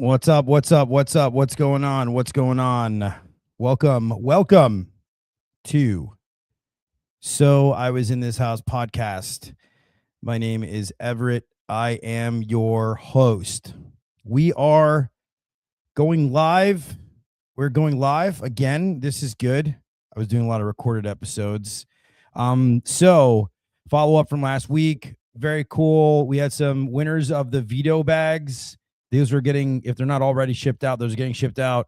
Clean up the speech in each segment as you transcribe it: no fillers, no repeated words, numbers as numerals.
What's up? What's up? What's up? What's going on? What's going on? Welcome to So I Was in This House podcast. My name is Everett. I am your host. We are going live. We're going live again. This is good. I was doing a lot of recorded episodes. So follow up from last week. Very cool. We had some winners of the veto bags. These were getting, if they're not already shipped out, those are getting shipped out.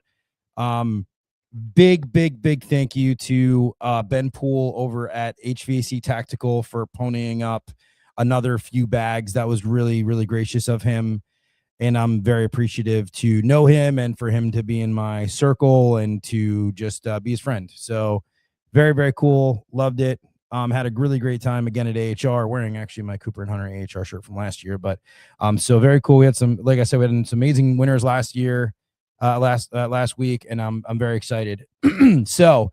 Big thank you to Ben Poole over at HVAC Tactical for ponying up another few bags. That was really gracious of him. And I'm very appreciative to know him and for him to be in my circle and to just be his friend. So very cool. Loved it. Had a really great time again at AHR, wearing actually my Cooper and Hunter AHR shirt from last year. But so very cool. We had some, like I said, we had some amazing winners last year, last week, and I'm very excited. So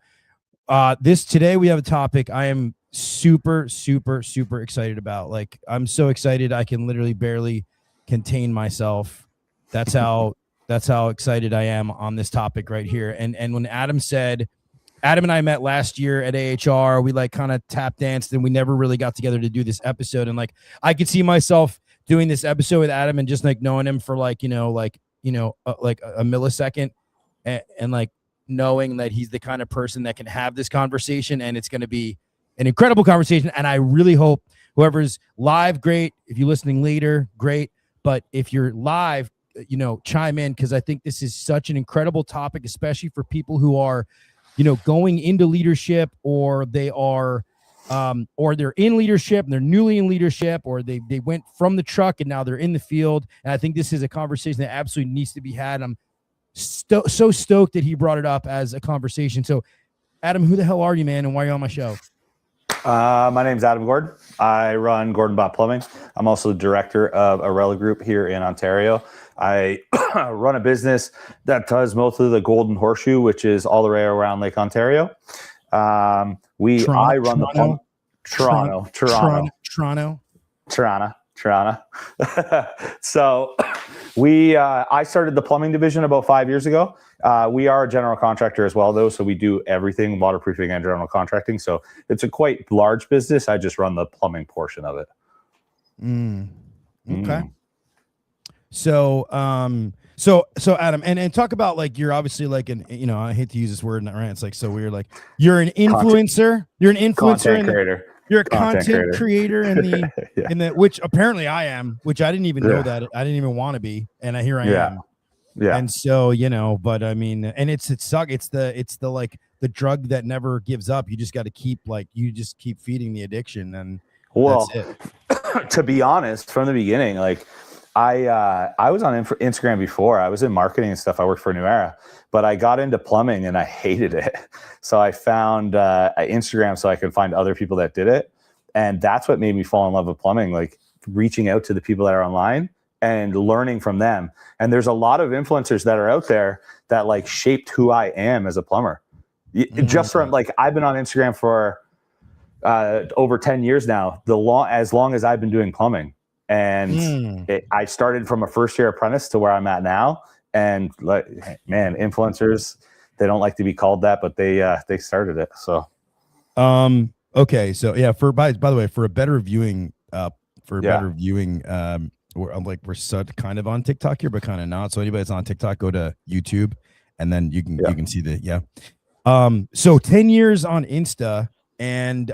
today we have a topic I am super excited about. Like, I'm so excited I can literally barely contain myself. That's how excited I am on this topic right here. And when Adam and I met last year at AHR. We like kind of tap danced and we never really got together to do this episode. And like, I could see myself doing this episode with Adam and just like knowing him for like a millisecond and like knowing that he's the kind of person that can have this conversation and it's going to be an incredible conversation. And I really hope whoever's live, great. If you're listening later, great. But if you're live, chime in, because I think this is such an incredible topic, especially for people who are going into leadership, or they are, or they're in leadership and they're newly in leadership, or they went from the truck and now they're in the field. And I think this is a conversation that absolutely needs to be had. I'm so stoked that he brought it up as a conversation. So, Adam, who the hell are you, man, and why are you on my show? My name's Adam Gordon. I run Gordonbot Plumbing. I'm also the director of Orella Group here in Ontario. I run a business that does mostly the Golden Horseshoe, which is all the way around Lake Ontario. I run the plumb. Toronto. So I started the plumbing division about 5 years ago. We are a general contractor as well, though, so we do everything, waterproofing and general contracting. So it's a quite large business. I just run the plumbing portion of it. Okay. So Adam, and talk about, like, you're obviously like I hate to use this word, right? It's like so weird. Like, you're an influencer. You're an influencer. Content creator. You're a content creator in the yeah. in the which apparently I am, which I didn't even know that. I didn't even want to be, and here I am. Yeah. And so, but I mean, and it's the like the drug that never gives up. You just got to keep feeding the addiction, and that's it. To be honest, from the beginning, like I was on Instagram before. I was in marketing and stuff. I worked for New Era, but I got into plumbing and I hated it. So I found Instagram so I could find other people that did it. And that's what made me fall in love with plumbing, like reaching out to the people that are online and learning from them. And there's a lot of influencers that are out there that like shaped who I am as a plumber. Just from like, I've been on Instagram for over 10 years now, as long as I've been doing plumbing. And I started from a first year apprentice to where I'm at now. And like, man, influencers, they don't like to be called that, but they started it. So, okay. So yeah, by the way, for a better viewing, we're kind of on TikTok here, but kind of not. So anybody that's on TikTok, go to YouTube and then you can see so 10 years on Insta and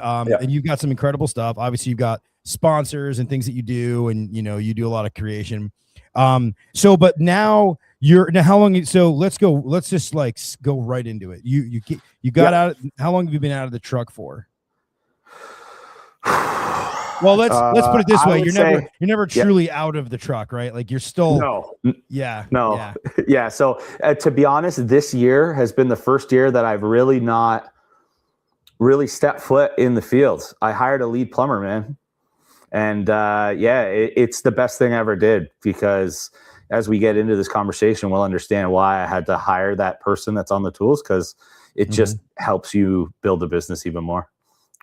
you've got some incredible stuff. Obviously you've got sponsors and things that you do, and you do a lot of creation. But now how long? So let's just like go right into it. You got out. How long have you been out of the truck for? Well, let's put it this way. You're never truly out of the truck, right? Like you're still Yeah. So to be honest, this year has been the first year that I've really not stepped foot in the field. I hired a lead plumber, man. And it's the best thing I ever did, because as we get into this conversation, we'll understand why I had to hire that person that's on the tools, because it just helps you build a business even more.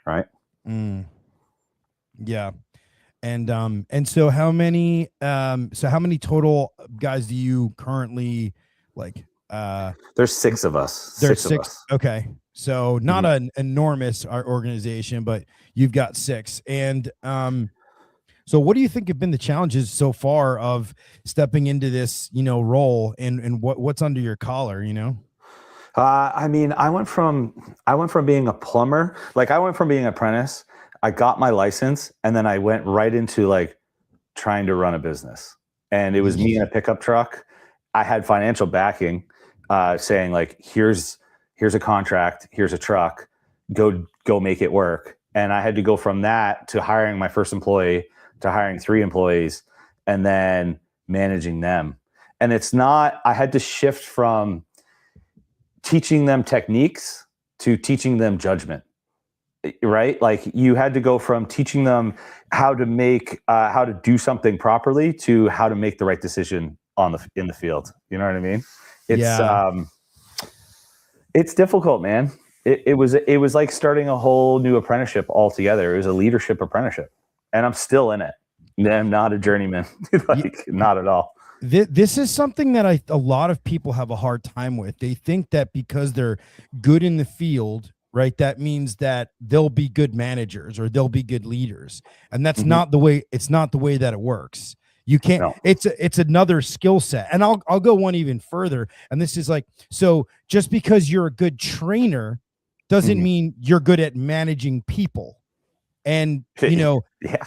Right. Yeah. And so how many total guys do you currently like? There's 6 of us. There's 6 of six. us. Okay. So not Mhm. an enormous organization, but you've got 6. And so what do you think have been the challenges so far of stepping into this, role, and what's under your collar, I mean, I went from being a plumber, like I went from being an apprentice. I got my license, and then I went right into like trying to run a business. And it was me in a pickup truck. I had financial backing, saying like, here's a contract, here's a truck, go make it work. And I had to go from that to hiring my first employee, to hiring 3 employees, and then managing them. And I had to shift from teaching them techniques to teaching them judgment, right? Like you had to go from teaching them how to do something properly to how to make the right decision in the field. You know what I mean? It's difficult, man. It was like starting a whole new apprenticeship altogether. It was a leadership apprenticeship, and I'm still in it. I'm not a journeyman, not at all. This is something that a lot of people have a hard time with. They think that because they're good in the field, right, that means that they'll be good managers or they'll be good leaders. And that's not the way. It's not the way that it works. You can't. No. It's another skill set. And I'll go one even further. And this is like, so just because you're a good trainer doesn't mean you're good at managing people. And yeah.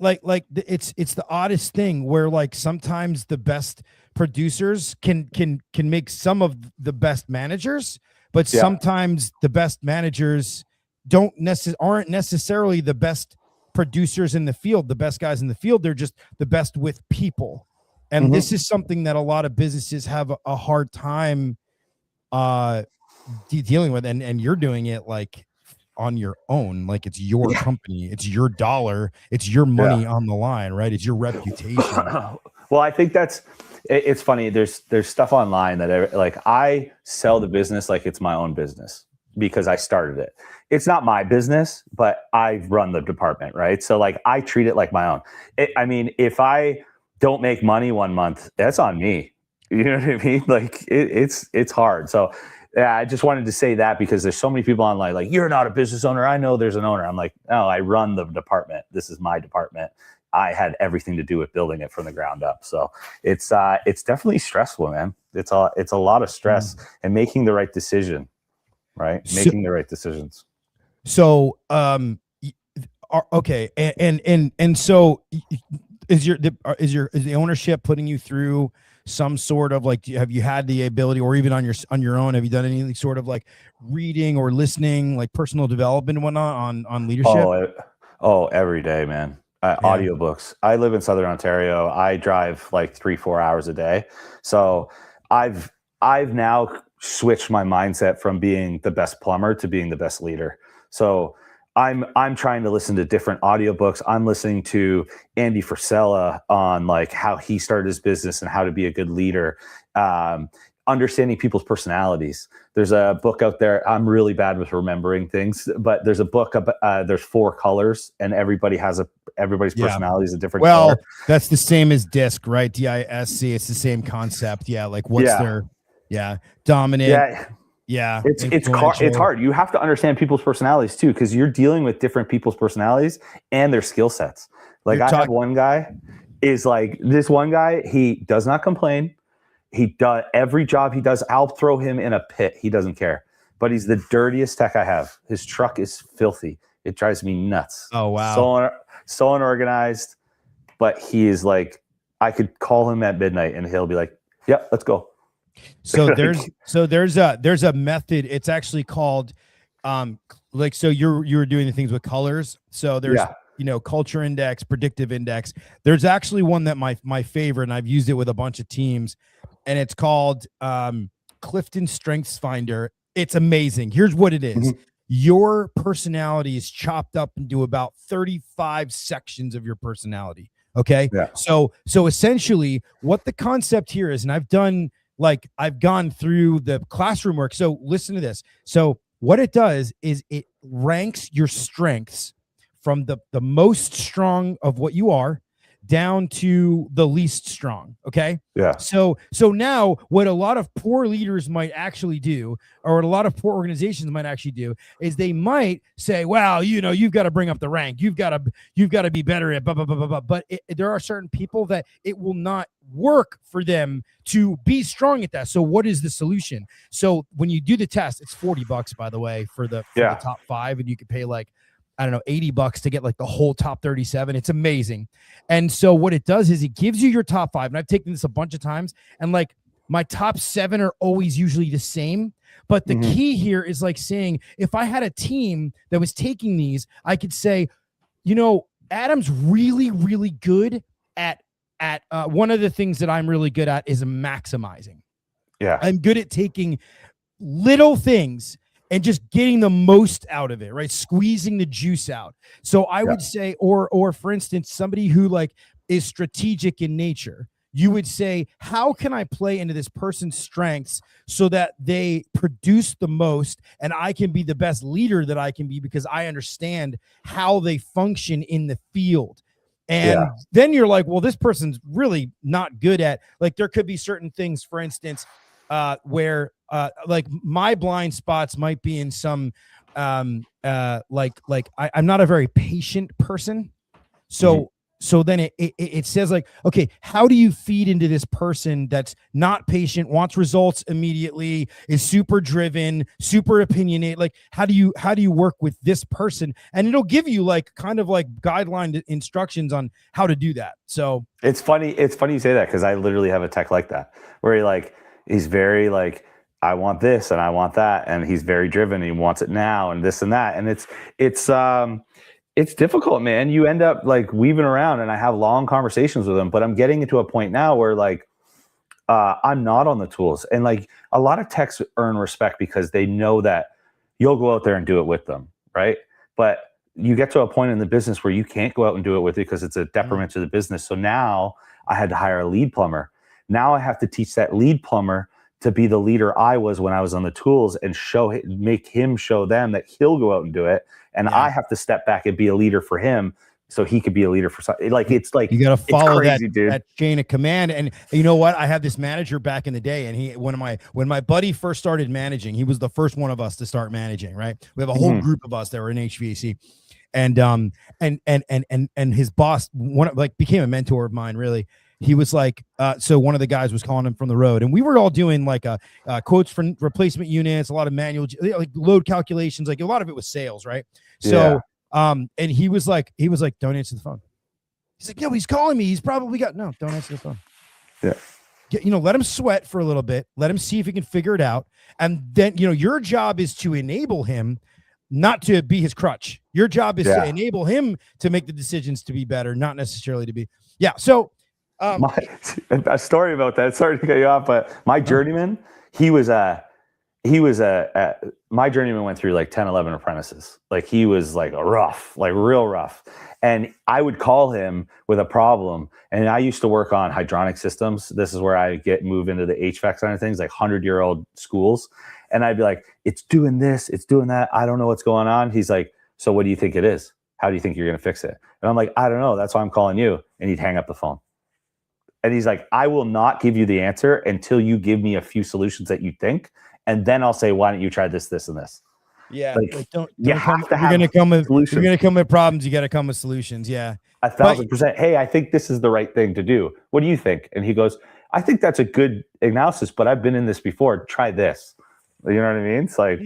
Like it's the oddest thing where like sometimes the best producers can make some of the best managers, but sometimes the best managers aren't necessarily the best producers in the field, the best guys in the field. They're just the best with people. And this is something that a lot of businesses have a hard time dealing with, and you're doing it like on your own, like it's your company, it's your dollar, it's your money on the line, right? It's your reputation. Well, I think it's funny. There's stuff online that I sell the business like it's my own business because I started it. It's not my business, but I run the department, right? So like I treat it like my own. I mean, if I don't make money one month, that's on me. You know what I mean? Like it's hard. So yeah, I just wanted to say that because there's so many people online like, you're not a business owner. I know there's an owner. I'm like, no, I run the department. This is my department. I had everything to do with building it from the ground up. So it's definitely stressful, man. It's a lot of stress and making the right decision, right? Making the right decisions. So, okay. And so is the ownership putting you through some sort of like, have you had the ability, or even on your own, have you done any sort of like reading or listening, like personal development and whatnot on leadership? Every day, man. Audiobooks. I live in Southern Ontario. I drive like 3-4 hours a day. So I've now switched my mindset from being the best plumber to being the best leader. So I'm trying to listen to different audiobooks. I'm listening to Andy Frisella on like how he started his business and how to be a good leader. Understanding people's personalities. There's a book out there. I'm really bad with remembering things, but there's a book about, there's 4 colors, and everybody's personality is a different color. That's the same as DISC, right? DISC. It's the same concept. Yeah. Like what's their dominant. Yeah. It's hard. You have to understand people's personalities too, because you're dealing with different people's personalities and their skill sets. Like I have one guy he does not complain. He does every job he does. I'll throw him in a pit. He doesn't care, but he's the dirtiest tech I have. His truck is filthy. It drives me nuts. Oh, wow. So unorganized, but he is like, I could call him at midnight and he'll be like, yep, let's go. So there's a method. It's actually called so you were doing the things with colors. So there's culture index, predictive index. There's actually one that my favorite, and I've used it with a bunch of teams, and it's called Clifton Strengths Finder. It's amazing. Here's what it is. Your personality is chopped up into about 35 sections of your personality. Okay. Yeah. So essentially what the concept here is, and I've gone through the classroom work. So listen to this. So what it does is it ranks your strengths from the most strong of what you are down to the least strong. Okay. Yeah. So now what a lot of poor leaders might actually do, or what a lot of poor organizations might actually do, is they might say, well, you've got to bring up the rank. You've got to be better at blah, blah, blah, blah, blah. But there are certain people that it will not work for them to be strong at that. So what is the solution? So when you do the test, it's $40, by the way, for the top 5, and you could pay like, I don't know, $80 to get like the whole top 37. It's amazing. And so what it does is it gives you your top 5. And I've taken this a bunch of times, and like my top 7 are always usually the same. But the key here is like saying, if I had a team that was taking these, I could say, Adam's really, really good at one of the things that I'm really good at is maximizing. Yeah. I'm good at taking little things and just getting the most out of it, right? Squeezing the juice out. So I would say, or for instance, somebody who like is strategic in nature, you would say, how can I play into this person's strengths so that they produce the most and I can be the best leader that I can be because I understand how they function in the field. And then you're like, well, this person's really not good at, like, there could be certain things, for instance, where like my blind spots might be in some I'm not a very patient person. So then it says like, okay, how do you feed into this person that's not patient, wants results immediately, is super driven, super opinionated? Like, how do you work with this person? And it'll give you like kind of like guideline instructions on how to do that. So it's funny you say that, because I literally have a tech like that, where he's very like, I want this and I want that, and he's very driven. And he wants it now and this and that, and it's difficult, man. You end up like weaving around, and I have long conversations with him, but I'm getting into a point now where like I'm not on the tools, and like a lot of techs earn respect because they know that you'll go out there and do it with them, right? But you get to a point in the business where you can't go out and do it with it because it's a detriment to the business. So now I had to hire a lead plumber. Now I have to teach that lead plumber to be the leader I was when I was on the tools, and make him show them that he'll go out and do it. And I have to step back and be a leader for him so he could be a leader for something. Like, it's like, you got to follow crazy, that chain of command. And you know what? I had this manager back in the day, and when my buddy first started managing, he was the first one of us to start managing, right? We have a whole group of us that were in HVAC, and his boss, became a mentor of mine, really. He was like, so one of the guys was calling him from the road, and we were all doing like quotes for replacement units, a lot of manual, like load calculations, like a lot of it was sales, right? So, and he was like, don't answer the phone. He's like, no, he's calling me. He's probably don't answer the phone. Yeah. Let him sweat for a little bit. Let him see if he can figure it out. And then, your job is to enable him, not to be his crutch. Your job is to enable him to make the decisions to be better, not necessarily to be. Yeah. So, a story about that. Sorry to cut you off, but my journeyman, my journeyman went through like 10, 11 apprentices. Like, he was like real rough. And I would call him with a problem. And I used to work on hydronic systems. This is where I move into the HVAC side of things, like 100-year-old schools. And I'd be like, it's doing this, it's doing that. I don't know what's going on. He's like, so what do you think it is? How do you think you're going to fix it? And I'm like, I don't know. That's why I'm calling you. And he'd hang up the phone. And he's like, I will not give you the answer until you give me a few solutions that you think. And then I'll say, why don't you try this, this, and this? Yeah. You're going to come with problems. You got to come with solutions. Yeah. 1,000%. Hey, I think this is the right thing to do. What do you think? And he goes, I think that's a good analysis, but I've been in this before. Try this. You know what I mean? It's like,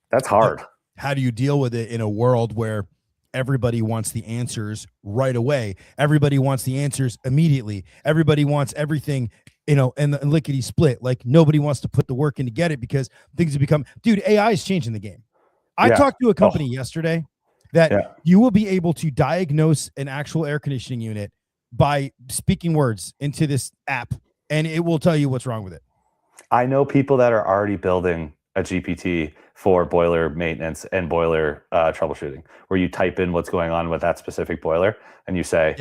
that's hard. How do you deal with it in a world where everybody wants the answers right away? Everybody wants the answers immediately. Everybody wants everything, and lickety split. Like, nobody wants to put the work in to get it, because things have become, dude, AI is changing the game. I talked to a company yesterday that you will be able to diagnose an actual air conditioning unit by speaking words into this app, and it will tell you what's wrong with it. I know people that are already building a GPT for boiler maintenance and boiler troubleshooting, where you type in what's going on with that specific boiler and you say,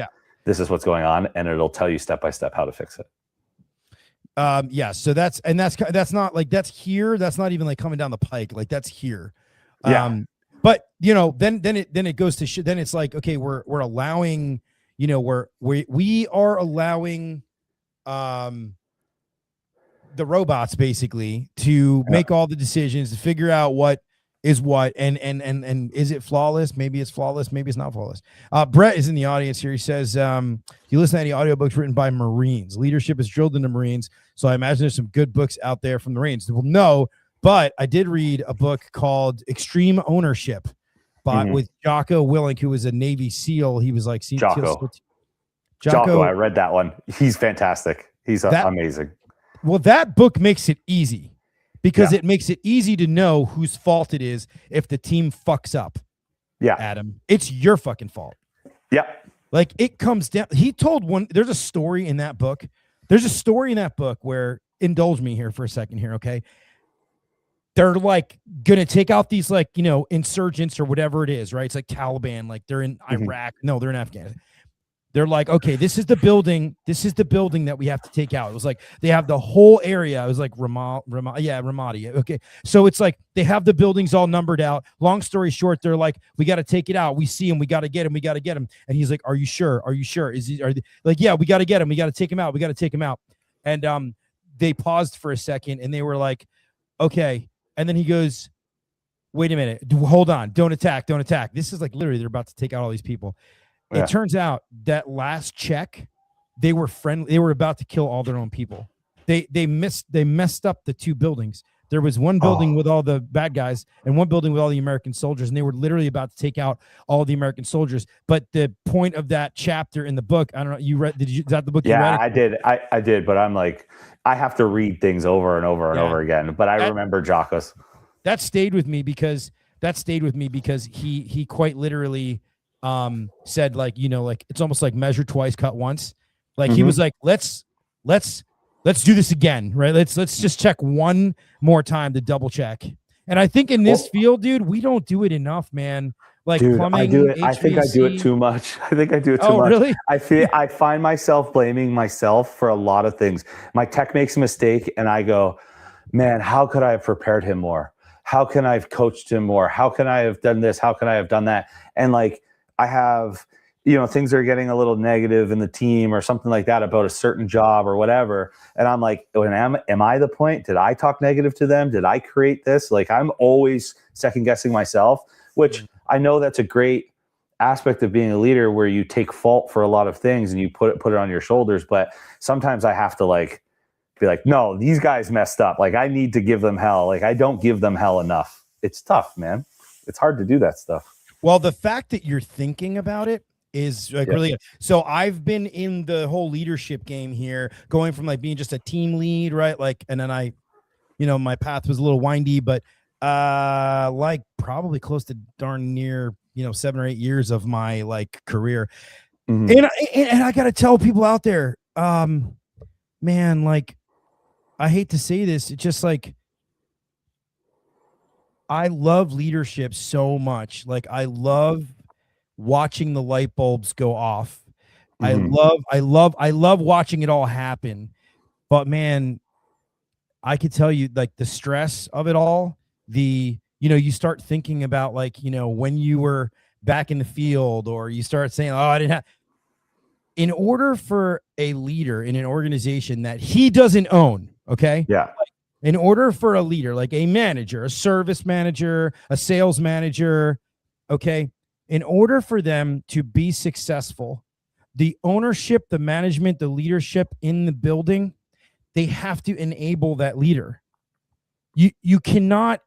this is what's going on, and it'll tell you step by step how to fix it. So that's not like, that's here. That's not even like coming down the pike. Like, that's here. But then it goes to then it's like, okay, we're allowing, we are allowing the robots basically to make all the decisions, to figure out what is what, and is it flawless? Maybe it's flawless, maybe it's not flawless. Brett is in the audience here. He says, you listen to any audiobooks written by Marines. Leadership is drilled into Marines, so I imagine there's some good books out there from the Marines. Well, no, but I did read a book called Extreme Ownership with Jocko Willink, who was a Navy SEAL. He was like Jocko, I read that one. He's fantastic. He's amazing. Well, that book makes it easy, because it makes it easy to know whose fault it is if the team fucks up. Yeah. Adam, it's your fucking fault. Yeah. Like, it comes down. He told there's a story in that book. There's a story in that book where, indulge me here for a second here. Okay. They're like going to take out these, like, insurgents or whatever it is, right? It's like Taliban, like they're in Iraq. No, they're in Afghanistan. They're like, okay, this is the building. This is the building that we have to take out. It was like, they have the whole area. It was like Ramadi. Okay. So it's like, they have the buildings all numbered out. Long story short, they're like, we got to take it out. We see him. We got to get him. We got to get him. And he's like, are you sure? Are you sure? Like, yeah, we got to get him. We got to take him out. We got to take him out. And they paused for a second and they were like, okay. And then he goes, wait a minute. Hold on. Don't attack. Don't attack. This is like, literally, they're about to take out all these people. Yeah. It turns out that last check, they were friendly. They were about to kill all their own people. They messed up the two buildings. There was one building with all the bad guys and one building with all the American soldiers, and they were literally about to take out all the American soldiers. But the point of that chapter in the book, I don't know, you read? Is that the book? Yeah, you read? I did. But I'm like, I have to read things over and over and over again. But I remember Jocko's. That stayed with me because he quite literally said, like, like, it's almost like measure twice, cut once. Like, he was like, let's do this again, right? Let's just check one more time to double check. And I think in this field, dude, we don't do it enough, man. Like, dude, plumbing, I do it. HVAC. I think I do it too much. Really? I find myself blaming myself for a lot of things. My tech makes a mistake and I go, man, how could I have prepared him more? How can I have coached him more? How can I have done this? How can I have done that? And like, I have, things are getting a little negative in the team or something like that about a certain job or whatever. And I'm like, am I the point? Did I talk negative to them? Did I create this? Like, I'm always second guessing myself, which I know that's a great aspect of being a leader, where you take fault for a lot of things and you put it on your shoulders. But sometimes I have to like be like, no, these guys messed up. Like, I need to give them hell. Like, I don't give them hell enough. It's tough, man. It's hard to do that stuff. Well, the fact that you're thinking about it is like really good. So I've been in the whole leadership game here, going from like being just a team lead, right? Like, and then my path was a little windy, but like probably close to darn near, 7 or 8 years of my like career. And I got to tell people out there, man, like, I hate to say this, it's just like, I love leadership so much. Like, I love watching the light bulbs go off. I love watching it all happen. But man, I could tell you, like, the stress of it all, you start thinking about, like, when you were back in the field, or you start saying, oh, I didn't have. In order for a leader in an organization that he doesn't own, okay? Yeah. In order for a leader, like a manager, a service manager, a sales manager, okay, in order for them to be successful, the ownership, the management, the leadership in the building, they have to enable that leader. You cannot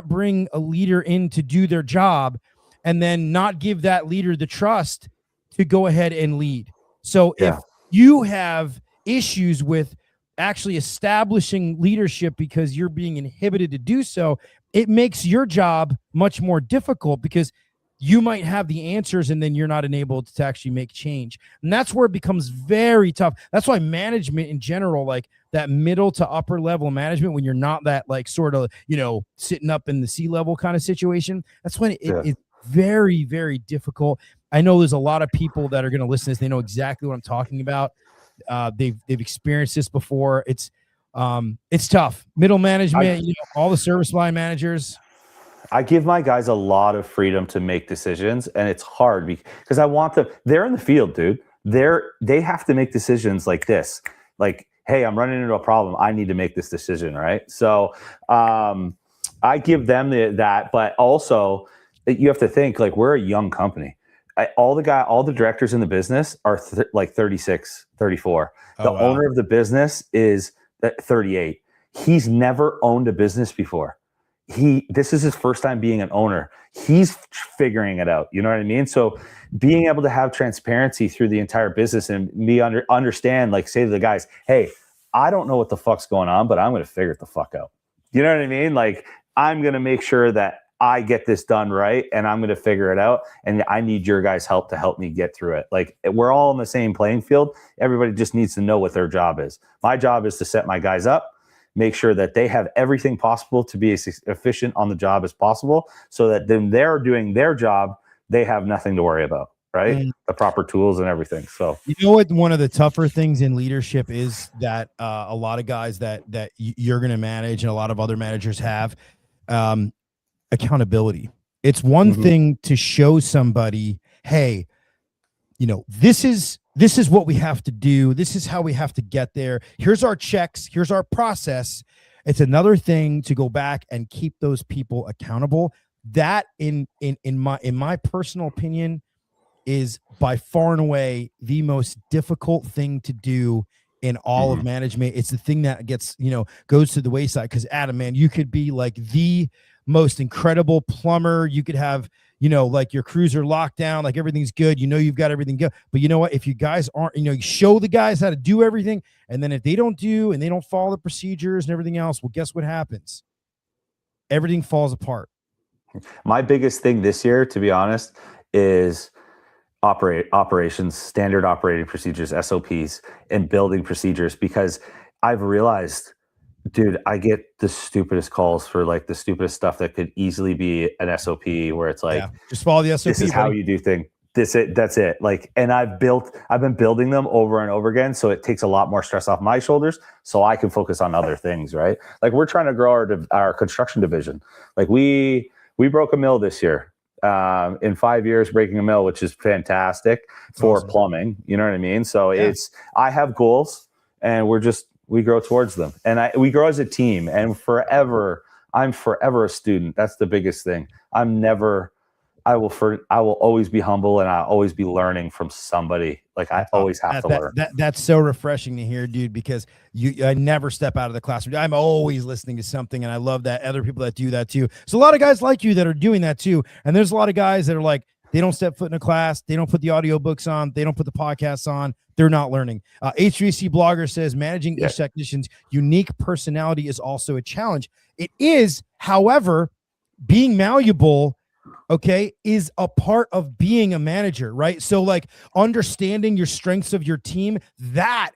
bring a leader in to do their job and then not give that leader the trust to go ahead and lead. So if you have issues with actually establishing leadership because you're being inhibited to do so, it makes your job much more difficult, because you might have the answers and then you're not enabled to actually make change. And that's where it becomes very tough. That's why management in general, like that middle to upper level management, when you're not that like sort of, sitting up in the C-level kind of situation, that's when it's very, very difficult. I know there's a lot of people that are going to listen to this. They know exactly what I'm talking about. They've experienced this before. It's tough. Middle management, all the service line managers. I give my guys a lot of freedom to make decisions, and it's hard because I want them. They're in the field, dude. They have to make decisions like this. Like, hey, I'm running into a problem. I need to make this decision, right? So I give them that, but also you have to think like we're a young company. All the directors in the business are like 36, 34. The owner of the business is 38. He's never owned a business before. This is his first time being an owner. He's figuring it out. You know what I mean? So being able to have transparency through the entire business and me understand, like say to the guys, hey, I don't know what the fuck's going on, but I'm going to figure it the fuck out. You know what I mean? Like I'm going to make sure that I get this done right, and I'm going to figure it out. And I need your guys' help to help me get through it. Like we're all in the same playing field. Everybody just needs to know what their job is. My job is to set my guys up, make sure that they have everything possible to be as efficient on the job as possible, so that then they're doing their job, they have nothing to worry about, right? The proper tools and everything. So you know what? One of the tougher things in leadership is that a lot of guys that you're going to manage and a lot of other managers have accountability. It's one thing to show somebody, hey, you know, this is what we have to do. This is how we have to get there. Here's our checks. Here's our process. It's another thing to go back and keep those people accountable. That in my personal opinion is by far and away the most difficult thing to do in all of management. It's the thing that gets, goes to the wayside. Because Adam, man, you could be like the most incredible plumber. You could have, like your crews are locked down, like everything's good. You've got everything good. But you know what? If you guys aren't, you show the guys how to do everything. And then if they don't do and they don't follow the procedures and everything else, well, guess what happens? Everything falls apart. My biggest thing this year, to be honest, is operations, standard operating procedures, SOPs, and building procedures, because I've realized, dude, I get the stupidest calls for like the stupidest stuff that could easily be an SOP where it's like, just follow the SOP. This is how you do things. That's it. Like, and I've been building them over and over again. So it takes a lot more stress off my shoulders so I can focus on other things, right? Like we're trying to grow our construction division. Like we broke a mill this year. In 5 years, breaking a mill, which is fantastic for plumbing. You know what I mean? So I have goals, and we grow towards them, and we grow as a team. And I'm forever a student. That's the biggest thing. I will always be humble, and I'll always be learning from somebody. Like I always have to learn. That's so refreshing to hear, dude, because I never step out of the classroom. I'm always listening to something, and I love that other people that do that too. So a lot of guys like you that are doing that too. And there's a lot of guys that are like, they don't step foot in a class. They don't put the audiobooks on. They don't put the podcasts on. They're not learning. HVAC Blogger says managing each technician's unique personality is also a challenge. It is, however, being malleable, is a part of being a manager, right? So like understanding your strengths of your team, that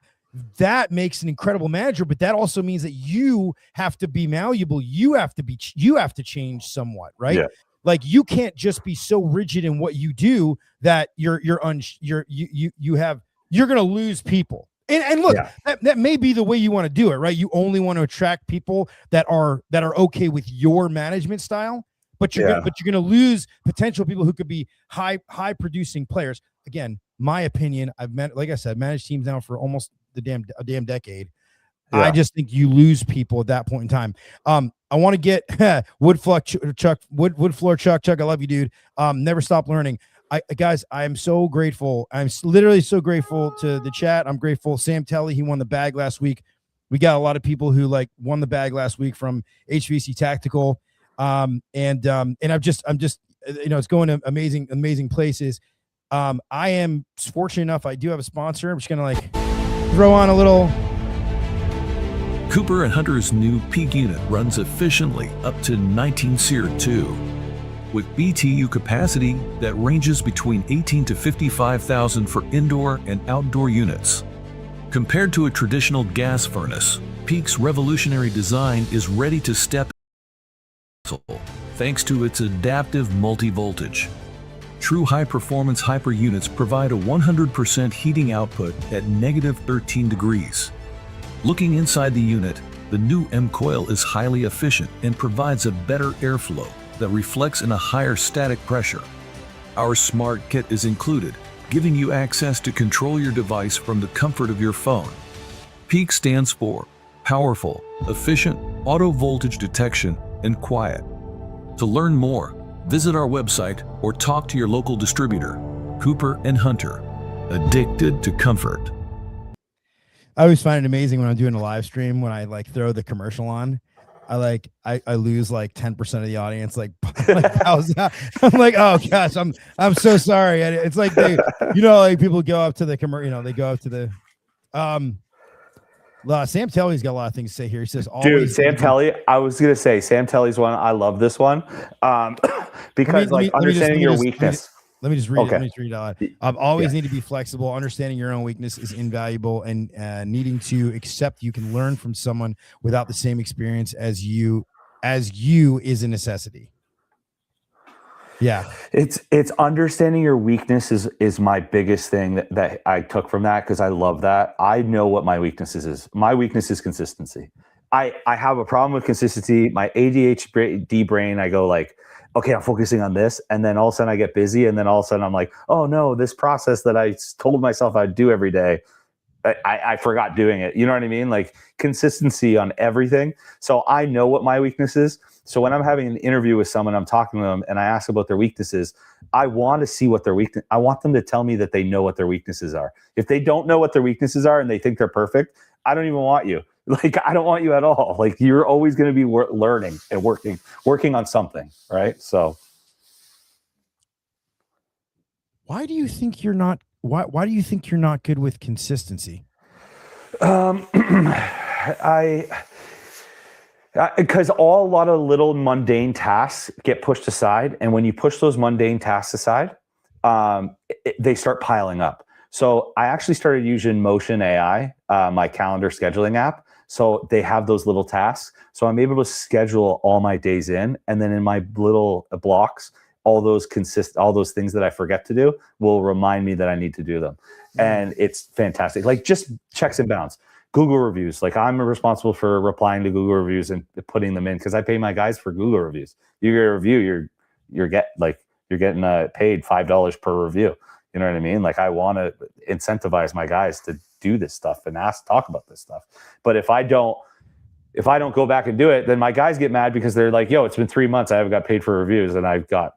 makes an incredible manager, but that also means that you have to be malleable. You have to change somewhat, right? Yeah. Like you can't just be so rigid in what you do that you're going to lose people. And look, that may be the way you want to do it, right? You only want to attract people that are okay with your management style. But you're going to lose potential people who could be high producing players. Again, my opinion, like I said, managed teams now for almost a damn decade. Yeah. I just think you lose people at that point in time. I want to get Wood Floor Chuck. I love you, dude. Never stop learning. Guys, I am so grateful. I'm literally so grateful to the chat. I'm grateful. Sam Telly, he won the bag last week. We got a lot of people who won the bag last week from HVAC Tactical. And I'm just, it's going to amazing places. I am fortunate enough. I do have a sponsor. I'm just going to throw on a little. Cooper & Hunter's new peak unit runs efficiently up to 19 SEER 2 with BTU capacity that ranges between 18 to 55,000 for indoor and outdoor units. Compared to a traditional gas furnace, Peak's revolutionary design is ready to step thanks to its adaptive multi-voltage. True high-performance hyper units provide a 100% heating output at -13 degrees. Looking inside the unit, the new M-Coil is highly efficient and provides a better airflow, that reflects in a higher static pressure. Our Smart Kit is included, giving you access to control your device from the comfort of your phone. PEAK stands for Powerful, Efficient, Auto Voltage Detection, and Quiet. To learn more, visit our website or talk to your local distributor. Cooper & Hunter, addicted to comfort. I always find it amazing when I'm doing a live stream, when I like throw the commercial on, I lose like 10% of the audience. Like how's that? I'm like, oh gosh, I'm so sorry. And it's like they, like people go up to the commercial, they go up to the Sam Telly's got a lot of things to say here. He says, dude, Sam Telly, I was gonna say Sam Telly's one. I love this one. Because understanding your weakness. Let me just read it. Let me just read it out loud. Always need to be flexible. Understanding your own weakness is invaluable, and needing to accept you can learn from someone without the same experience as you is a necessity. Yeah. It's understanding your weakness is my biggest thing that I took from that, because I love that. I know what my weaknesses is. My weakness is consistency. I have a problem with consistency. My ADHD brain, I go like, okay, I'm focusing on this. And then all of a sudden I get busy. And then all of a sudden I'm like, oh no, this process that I told myself I'd do every day, I forgot doing it. You know what I mean? Like consistency on everything. So I know what my weakness is. So when I'm having an interview with someone, I'm talking to them and I ask about their weaknesses, I want to see what their weakness, I want them to tell me that they know what their weaknesses are. If they don't know what their weaknesses are and they think they're perfect, I don't even want you. Like, I don't want you at all. Like, you're always going to be learning and working on something, right? So why do you think you're not good with consistency? Because a lot of little mundane tasks get pushed aside, and when you push those mundane tasks aside, they start piling up. So I actually started using Motion AI, my calendar scheduling app. So they have those little tasks. So I'm able to schedule all my days in, and then in my little blocks, all those things that I forget to do will remind me that I need to do them. And it's fantastic. Like just checks and bounds. Google reviews. Like I'm responsible for replying to Google reviews and putting them in, because I pay my guys for Google reviews. You get a review, you're getting paid $5 per review. You know what I mean? Like I want to incentivize my guys to do this stuff and talk about this stuff. But if I don't go back and do it, then my guys get mad because they're like, yo, it's been 3 months. I haven't got paid for reviews, and I've got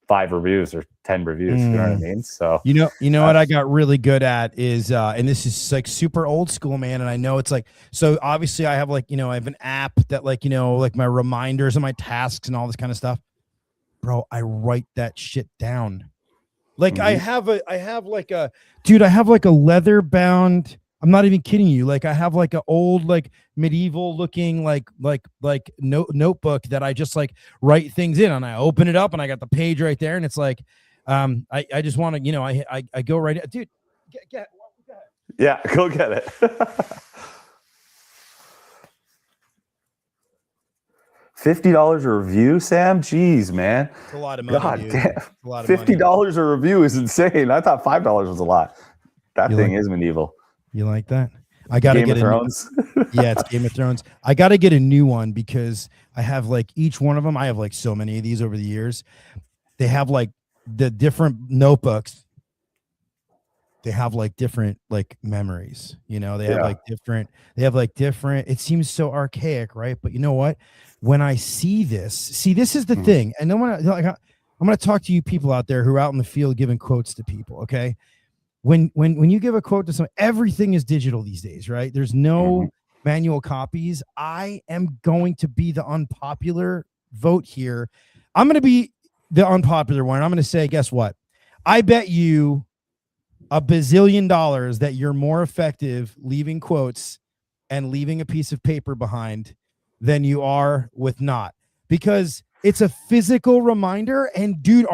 5 reviews or 10 reviews. You know what I mean? So, you know what I got really good at is, and this is like super old school, man. And I know it's like, so obviously I have I have an app that like my reminders and my tasks and all this kind of stuff, bro. I write that shit down. Like I have like a leather bound, I'm not even kidding you. Like I have like an old, like medieval looking, notebook that I just like write things in, and I open it up and I got the page right there. And it's like, I just want to, I go right, dude, get yeah, go get it. $50 a review, Sam? Jeez, man. It's a lot of money. God damn. $50 a review is insane. I thought $5 was a lot. That thing is medieval. You like that? I gotta get Thrones. Yeah, it's Game of Thrones. I gotta get a new one because I have like each one of them. I have like so many of these over the years. They have like the different notebooks. They have like different like memories. They have like different. It seems so archaic, right? But you know what? When I see this is the thing. And then I'm going to talk to you people out there who are out in the field giving quotes to people. Okay. When you give a quote to someone, everything is digital these days, right? There's no manual copies. I am going to be the unpopular vote here. I'm going to be the unpopular one. I'm going to say, guess what? I bet you $1 bazillion that you're more effective leaving quotes and leaving a piece of paper behind than you are with not, because it's a physical reminder. And dude,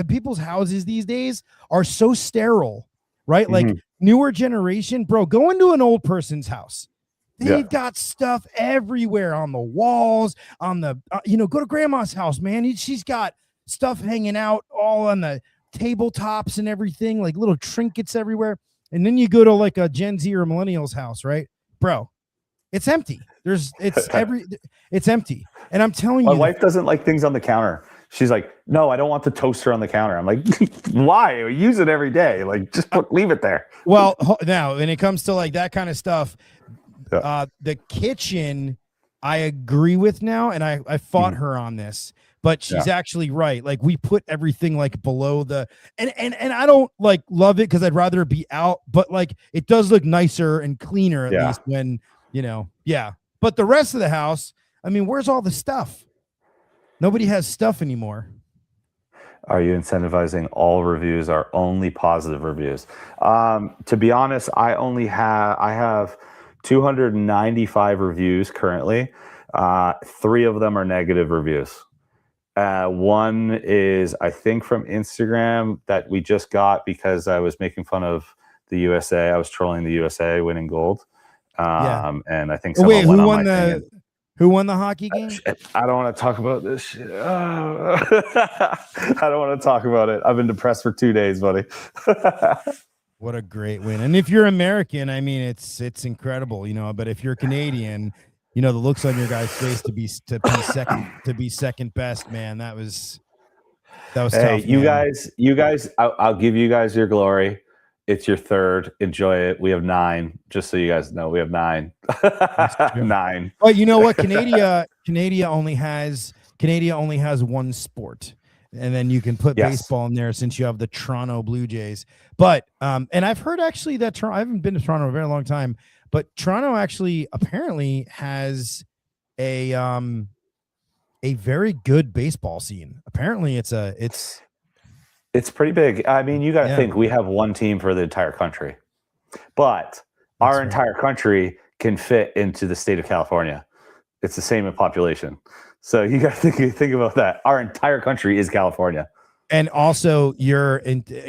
people's houses these days are so sterile, right? Like newer generation, bro, go into an old person's house. They've got stuff everywhere on the walls, on the, go to grandma's house, man. She's got stuff hanging out all on the tabletops and everything, like little trinkets everywhere. And then you go to like a Gen Z or millennial's house, right? Bro, it's empty. It's empty. And I'm telling you, my wife doesn't like things on the counter. She's like, no, I don't want the toaster on the counter. I'm like, why? We use it every day. Like, just leave it there. Well, now when it comes to like that kind of stuff, Yeah. the kitchen, I agree with now, and I fought her on this, but she's actually right. Like we put everything like below the and I don't like love it because I'd rather it be out, but like it does look nicer and cleaner at least when But the rest of the house, I mean, where's all the stuff? Nobody has stuff anymore. Are you incentivizing all reviews are only positive reviews? To be honest, I have 295 reviews currently. 3 of them are negative reviews. One is, I think, from Instagram that we just got because I was making fun of the USA. I was trolling the USA winning gold. And I think wait, who won the hockey game? I don't want to talk about this shit. I don't want to talk about it. I've been depressed for 2 days, buddy. What a great win. And if you're American, I mean, it's incredible, but if you're Canadian, the looks on your guy's face to be second best, man, that was tough. Hey, you guys, I'll give you guys your glory. It's your 3rd. Enjoy it. We have 9. Just so you guys know, we have 9. 9. But you know what? Canada only has one sport. And then you can put baseball in there since you have the Toronto Blue Jays. But and I've heard actually that I haven't been to Toronto in a very long time, but Toronto actually apparently has a very good baseball scene. Apparently it's pretty big. I mean, you got to think we have one team for the entire country, but our entire country can fit into the state of California. It's the same in population. So you got to think about that. Our entire country is California. And also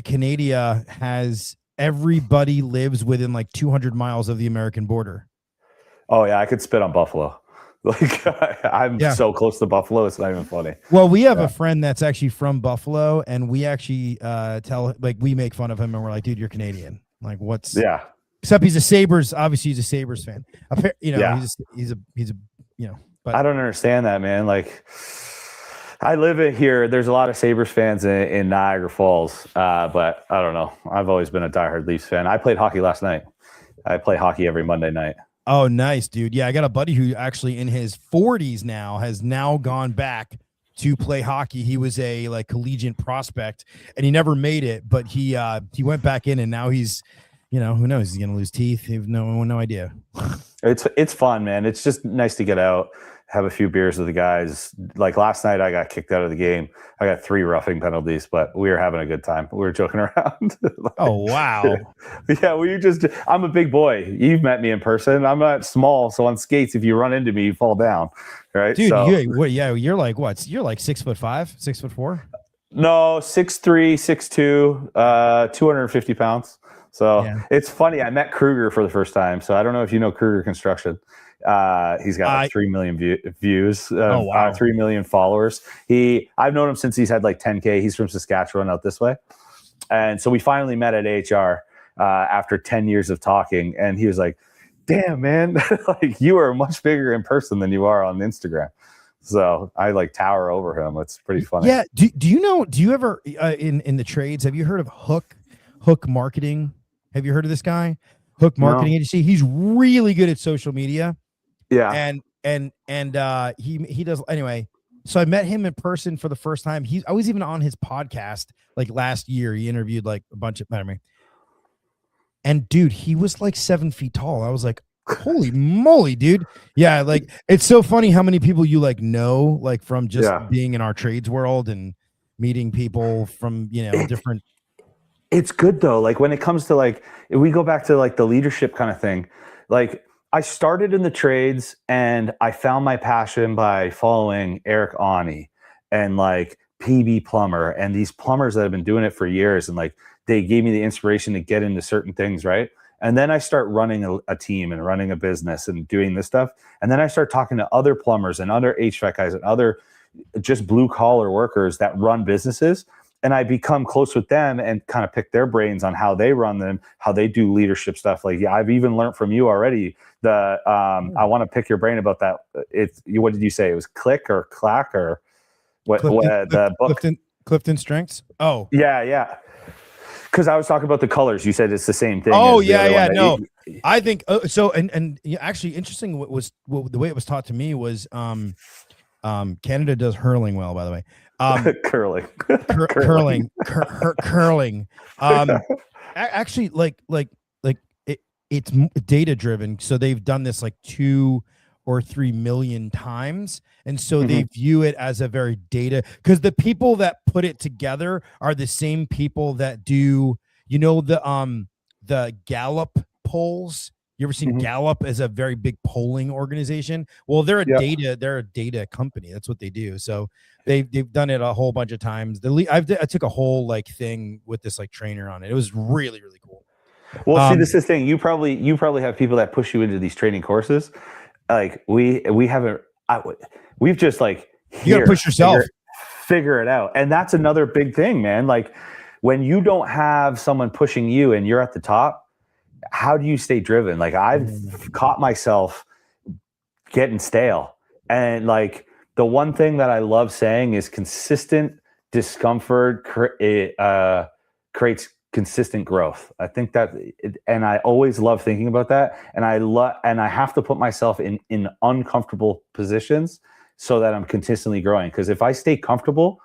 Canada has everybody lives within like 200 miles of the American border. Oh yeah. I could spit on Buffalo. Like I'm so close to Buffalo. It's not even funny. Well, we have a friend that's actually from Buffalo, and we actually we make fun of him, and we're like, dude, you're Canadian. Like what's except he's a Sabres. Obviously he's a Sabres fan. He's a but I don't understand that, man. Like I live it here. There's a lot of Sabres fans in Niagara Falls. But I don't know. I've always been a diehard Leafs fan. I played hockey last night. I play hockey every Monday night. Oh, nice, dude. Yeah, I got a buddy who actually in his 40s has now gone back to play hockey. He was a like collegiate prospect and he never made it, but he went back in and now he's, who knows? He's going to lose teeth. He have no idea. It's fun, man. It's just nice to get out, have a few beers with the guys. Like last night I got kicked out of the game. I got 3 roughing penalties, but we were having a good time. We were joking around. Oh, wow. Yeah, I'm a big boy. You've met me in person. I'm not small, so on skates, if you run into me, you fall down. Right? Dude, you're like what? You're like 6'5", 6'4"? No, 6'3", 6'2", 250 pounds. So It's funny. I met Kruger for the first time. So I don't know if you know Kruger Construction. He's got like 3 million views, 3 million followers. I've known him since he's had like 10K. He's from Saskatchewan out this way. And so we finally met at HR after 10 years of talking. And he was like, damn, man, like you are much bigger in person than you are on Instagram. So I like tower over him. It's pretty funny. Yeah. Do you ever in the trades, have you heard of Hook Marketing? Have you heard of this guy? Hook Marketing Agency. He's really good at social media. Yeah. And he does anyway. So I met him in person for the first time. I was even on his podcast like last year. He interviewed like a bunch of and dude, he was like 7 feet tall. I was like, holy moly, dude. Yeah, like it's so funny how many people you like know, like from just being in our trades world and meeting people from different. It's good though. Like when it comes to like, if we go back to like the leadership kind of thing, like I started in the trades and I found my passion by following Eric Ani and like PB Plumber and these plumbers that have been doing it for years. And like, they gave me the inspiration to get into certain things. Right. And then I start running a team and running a business and doing this stuff. And then I start talking to other plumbers and other HVAC guys and other just blue collar workers that run businesses. And I become close with them and kind of pick their brains on how they run them, how they do leadership stuff. Like, I've even learned from you already. I want to pick your brain about that. What did you say? It was click or clack or What the book? Clifton Strengths. Oh, Yeah. Because I was talking about the colors. You said it's the same thing. Oh as the other yeah. one. No, I think so. And actually, interesting. The way it was taught to me was Canada does hurling well, by the way. Curling. Curling. Actually, it's data driven. So they've done this like 2 or 3 million times, and so they view it as a very data, because the people that put it together are the same people that do, the Gallup polls. You ever seen Gallup as a very big polling organization? Well, they're a data company. That's what they do. So they've done it a whole bunch of times. I took a whole like thing with this like trainer on it. It was really, really cool. Well, see, this is the thing. You probably have people that push you into these training courses. Like we haven't. We've just like, you gotta push yourself, figure it out, and that's another big thing, man. Like when you don't have someone pushing you and you're at the top, how do you stay driven? Like I've caught myself getting stale, and like the one thing that I love saying is consistent discomfort creates consistent growth. I think that, and I always love thinking about that. And I have to put myself in uncomfortable positions so that I'm consistently growing. Because if I stay comfortable,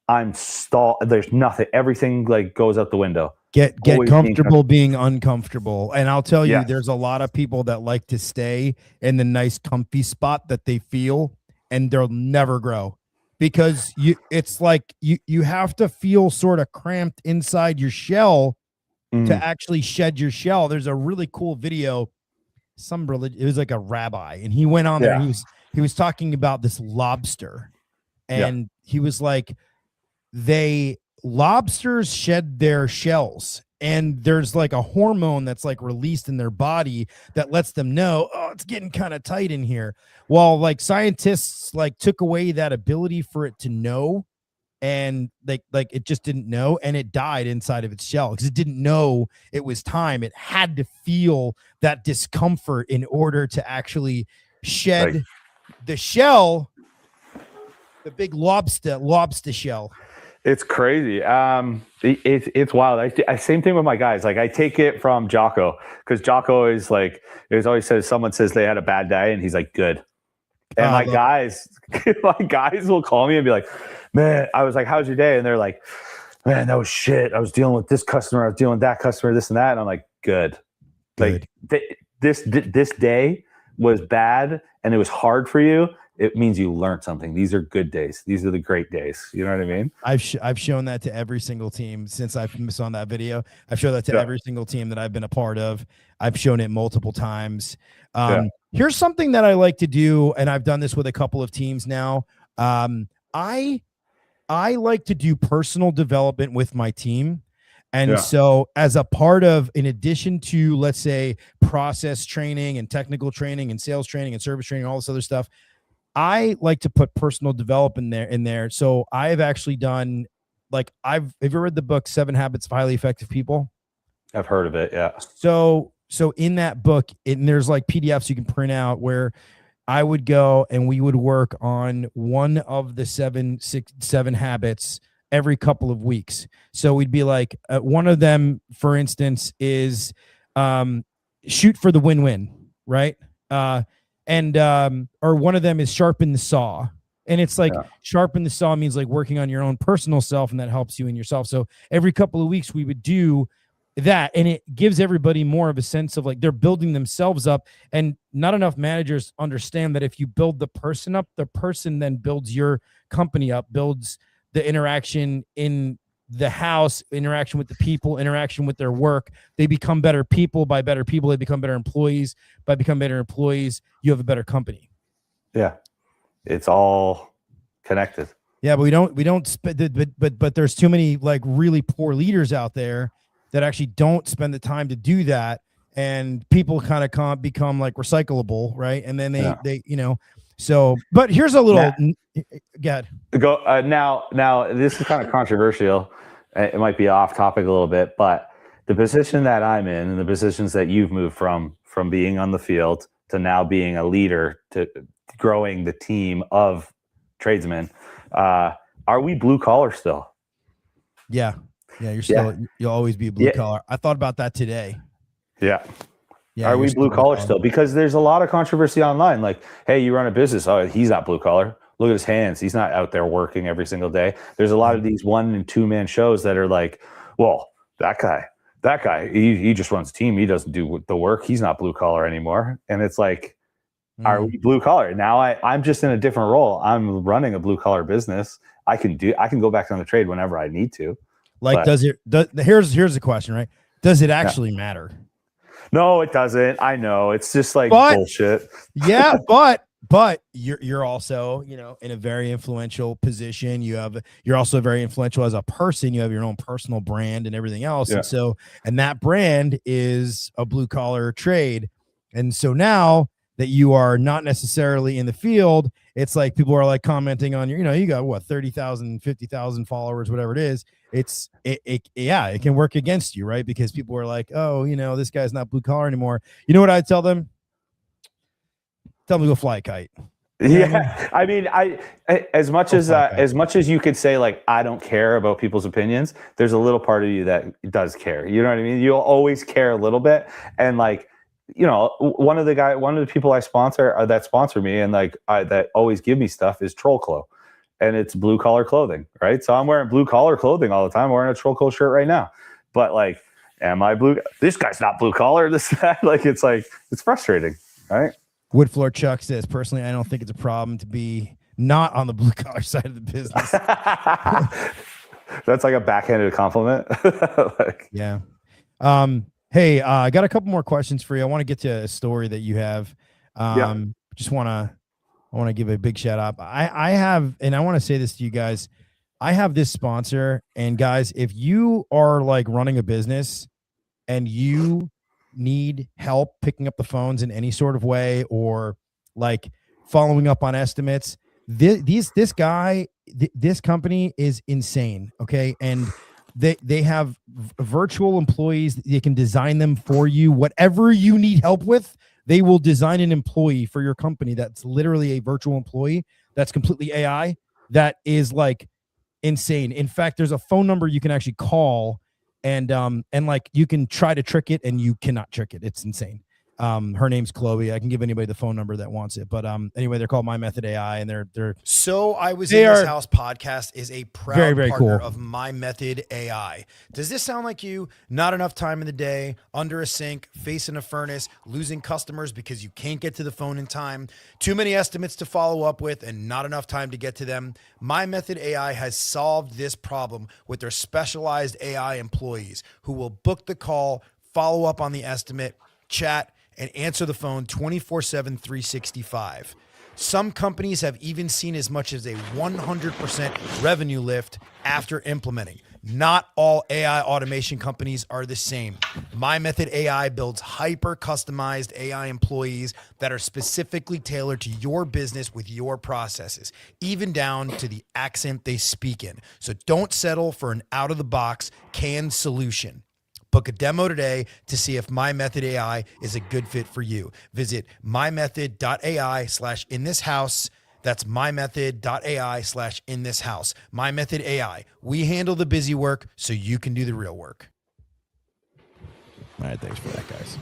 I'm stalled. There's nothing. Everything like goes out the window. Get comfortable being uncomfortable. And I'll tell you, there's a lot of people that like to stay in the nice, comfy spot that they feel, and they'll never grow. Because it's like you have to feel sort of cramped inside your shell to actually shed your shell. There's a really cool video. It was like a rabbi, and he went on there. He was talking about this lobster, and he was like, lobsters shed their shells, and there's like a hormone that's like released in their body that lets them know, oh, it's getting kind of tight in here. Well, like scientists like took away that ability for it to know, and like it just didn't know, and it died inside of its shell because it didn't know it was time. It had to feel that discomfort in order to actually shed the shell, the big lobster shell. It's crazy. It's wild. Same thing with my guys. Like I take it from Jocko, because Jocko is like, there's always says, someone says they had a bad day and he's like, good. And my guys will call me and be like, man, I was like, how's your day? And they're like, man, that was shit. I was dealing with this customer. I was dealing with that customer, this and that. And I'm like, good. Like this day was bad and it was hard for you. It means you learned something. These are good days. These are the great days. You know what I mean? I've shown that to every single team since I've saw that video. I've shown that to every single team that I've been a part of. I've shown it multiple times. Here's something that I like to do, and I've done this with a couple of teams now. I like to do personal development with my team. And so as a part of, in addition to, let's say, process training and technical training and sales training and service training, all this other stuff, I like to put personal development in there. So I've actually done, like, have you read the book 7 Habits of Highly Effective People? I've heard of it. Yeah. So in that book, there's like PDFs you can print out where I would go and we would work on one of the seven habits every couple of weeks. So we'd be like, one of them, for instance, is shoot for the win-win, right? Or one of them is sharpen the saw. And it's like sharpen the saw means like working on your own personal self, and that helps you in yourself. So every couple of weeks we would do that, and it gives everybody more of a sense of like they're building themselves up. And not enough managers understand that if you build the person up, the person then builds your company up, builds the interaction in the house, interaction with the people, interaction with their work. They become better people. By better people, they become better employees. By becoming better employees, you have a better company. Yeah. It's all connected. Yeah, but we don't but there's too many like really poor leaders out there that actually don't spend the time to do that, and people kind of can't become like recyclable, right? And then they so, but here's a little now this is kind of controversial. It might be off topic a little bit, but the position that I'm in and the positions that you've moved from being on the field to now being a leader to growing the team of tradesmen, Are we blue collar still? Yeah. Yeah. You're still, you'll always be a blue Yeah. collar. I thought about that today. Yeah. Yeah. Are you're we still blue collar still? Because there's a lot of controversy online. Like, hey, you run a business. Oh, he's not blue collar. Look at his hands. He's not out there working every single day. There's a lot of these 1 and 2 man shows that are like, well, that guy, he just runs a team. He doesn't do the work. He's not blue collar anymore. And it's like, are we blue collar? Now I'm just in a different role. I'm running a blue collar business. I can go back on the trade whenever I need to. Like, here's the question, right? Does it actually matter? No, it doesn't. I know. It's just like bullshit. Yeah, but you're also, in a very influential position. You're also very influential as a person. You have your own personal brand and everything else. Yeah. And that brand is a blue collar trade. And so now that you are not necessarily in the field, it's like people are like commenting on you got what, 30,000, 50,000 followers, whatever it is. It can work against you, right? Because people are like, oh, this guy's not blue collar anymore. You know what I'd tell them? Tell them to go fly a kite. I mean, as much as you could say, like, I don't care about people's opinions, there's a little part of you that does care. You know what I mean? You'll always care a little bit. And like, one of the people I sponsor that sponsor me and like that always give me stuff is Troll Clo, and it's blue collar clothing, right? So I'm wearing blue collar clothing all the time. I'm wearing a Troll Clo shirt right now, but like, am I blue? This guy's not blue collar. This that like it's frustrating, right? Woodfloor Chuck says, personally, I don't think it's a problem to be not on the blue collar side of the business. That's like a backhanded compliment. Yeah. Hey, I got a couple more questions for you. I want to get to a story that you have. I want to give a big shout out. I have, and I want to say this to you guys. I have this sponsor, and guys, if you are like running a business and you need help picking up the phones in any sort of way, or like following up on estimates, this company is insane. Okay. And they have virtual employees. They can design them for you. Whatever you need help with, they will design an employee for your company that's literally a virtual employee that's completely AI. That is like insane. In fact, there's a phone number you can actually call, and like you can try to trick it and you cannot trick it. It's insane. Her name's Chloe. I can give anybody the phone number that wants it. But anyway, they're called My Method AI, and they're So I Was In This House podcast is a proud very partner cool of My Method AI. Does this sound like you? Not enough time in the day, under a sink, facing a furnace, losing customers because you can't get to the phone in time, too many estimates to follow up with, and not enough time to get to them? My Method AI has solved this problem with their specialized AI employees who will book the call, follow up on the estimate, chat, and answer the phone 24/7, 365. Some companies have even seen as much as a 100% revenue lift after implementing. Not all AI automation companies are the same. My Method AI builds hyper-customized AI employees that are specifically tailored to your business with your processes, even down to the accent they speak in. So don't settle for an out-of-the-box canned solution. Book a demo today to see if My Method AI is a good fit for you. Visit mymethod.ai/inthishouse. That's mymethod.ai/inthishouse. My Method AI. We handle the busy work so you can do the real work. all right. Thanks for that, guys.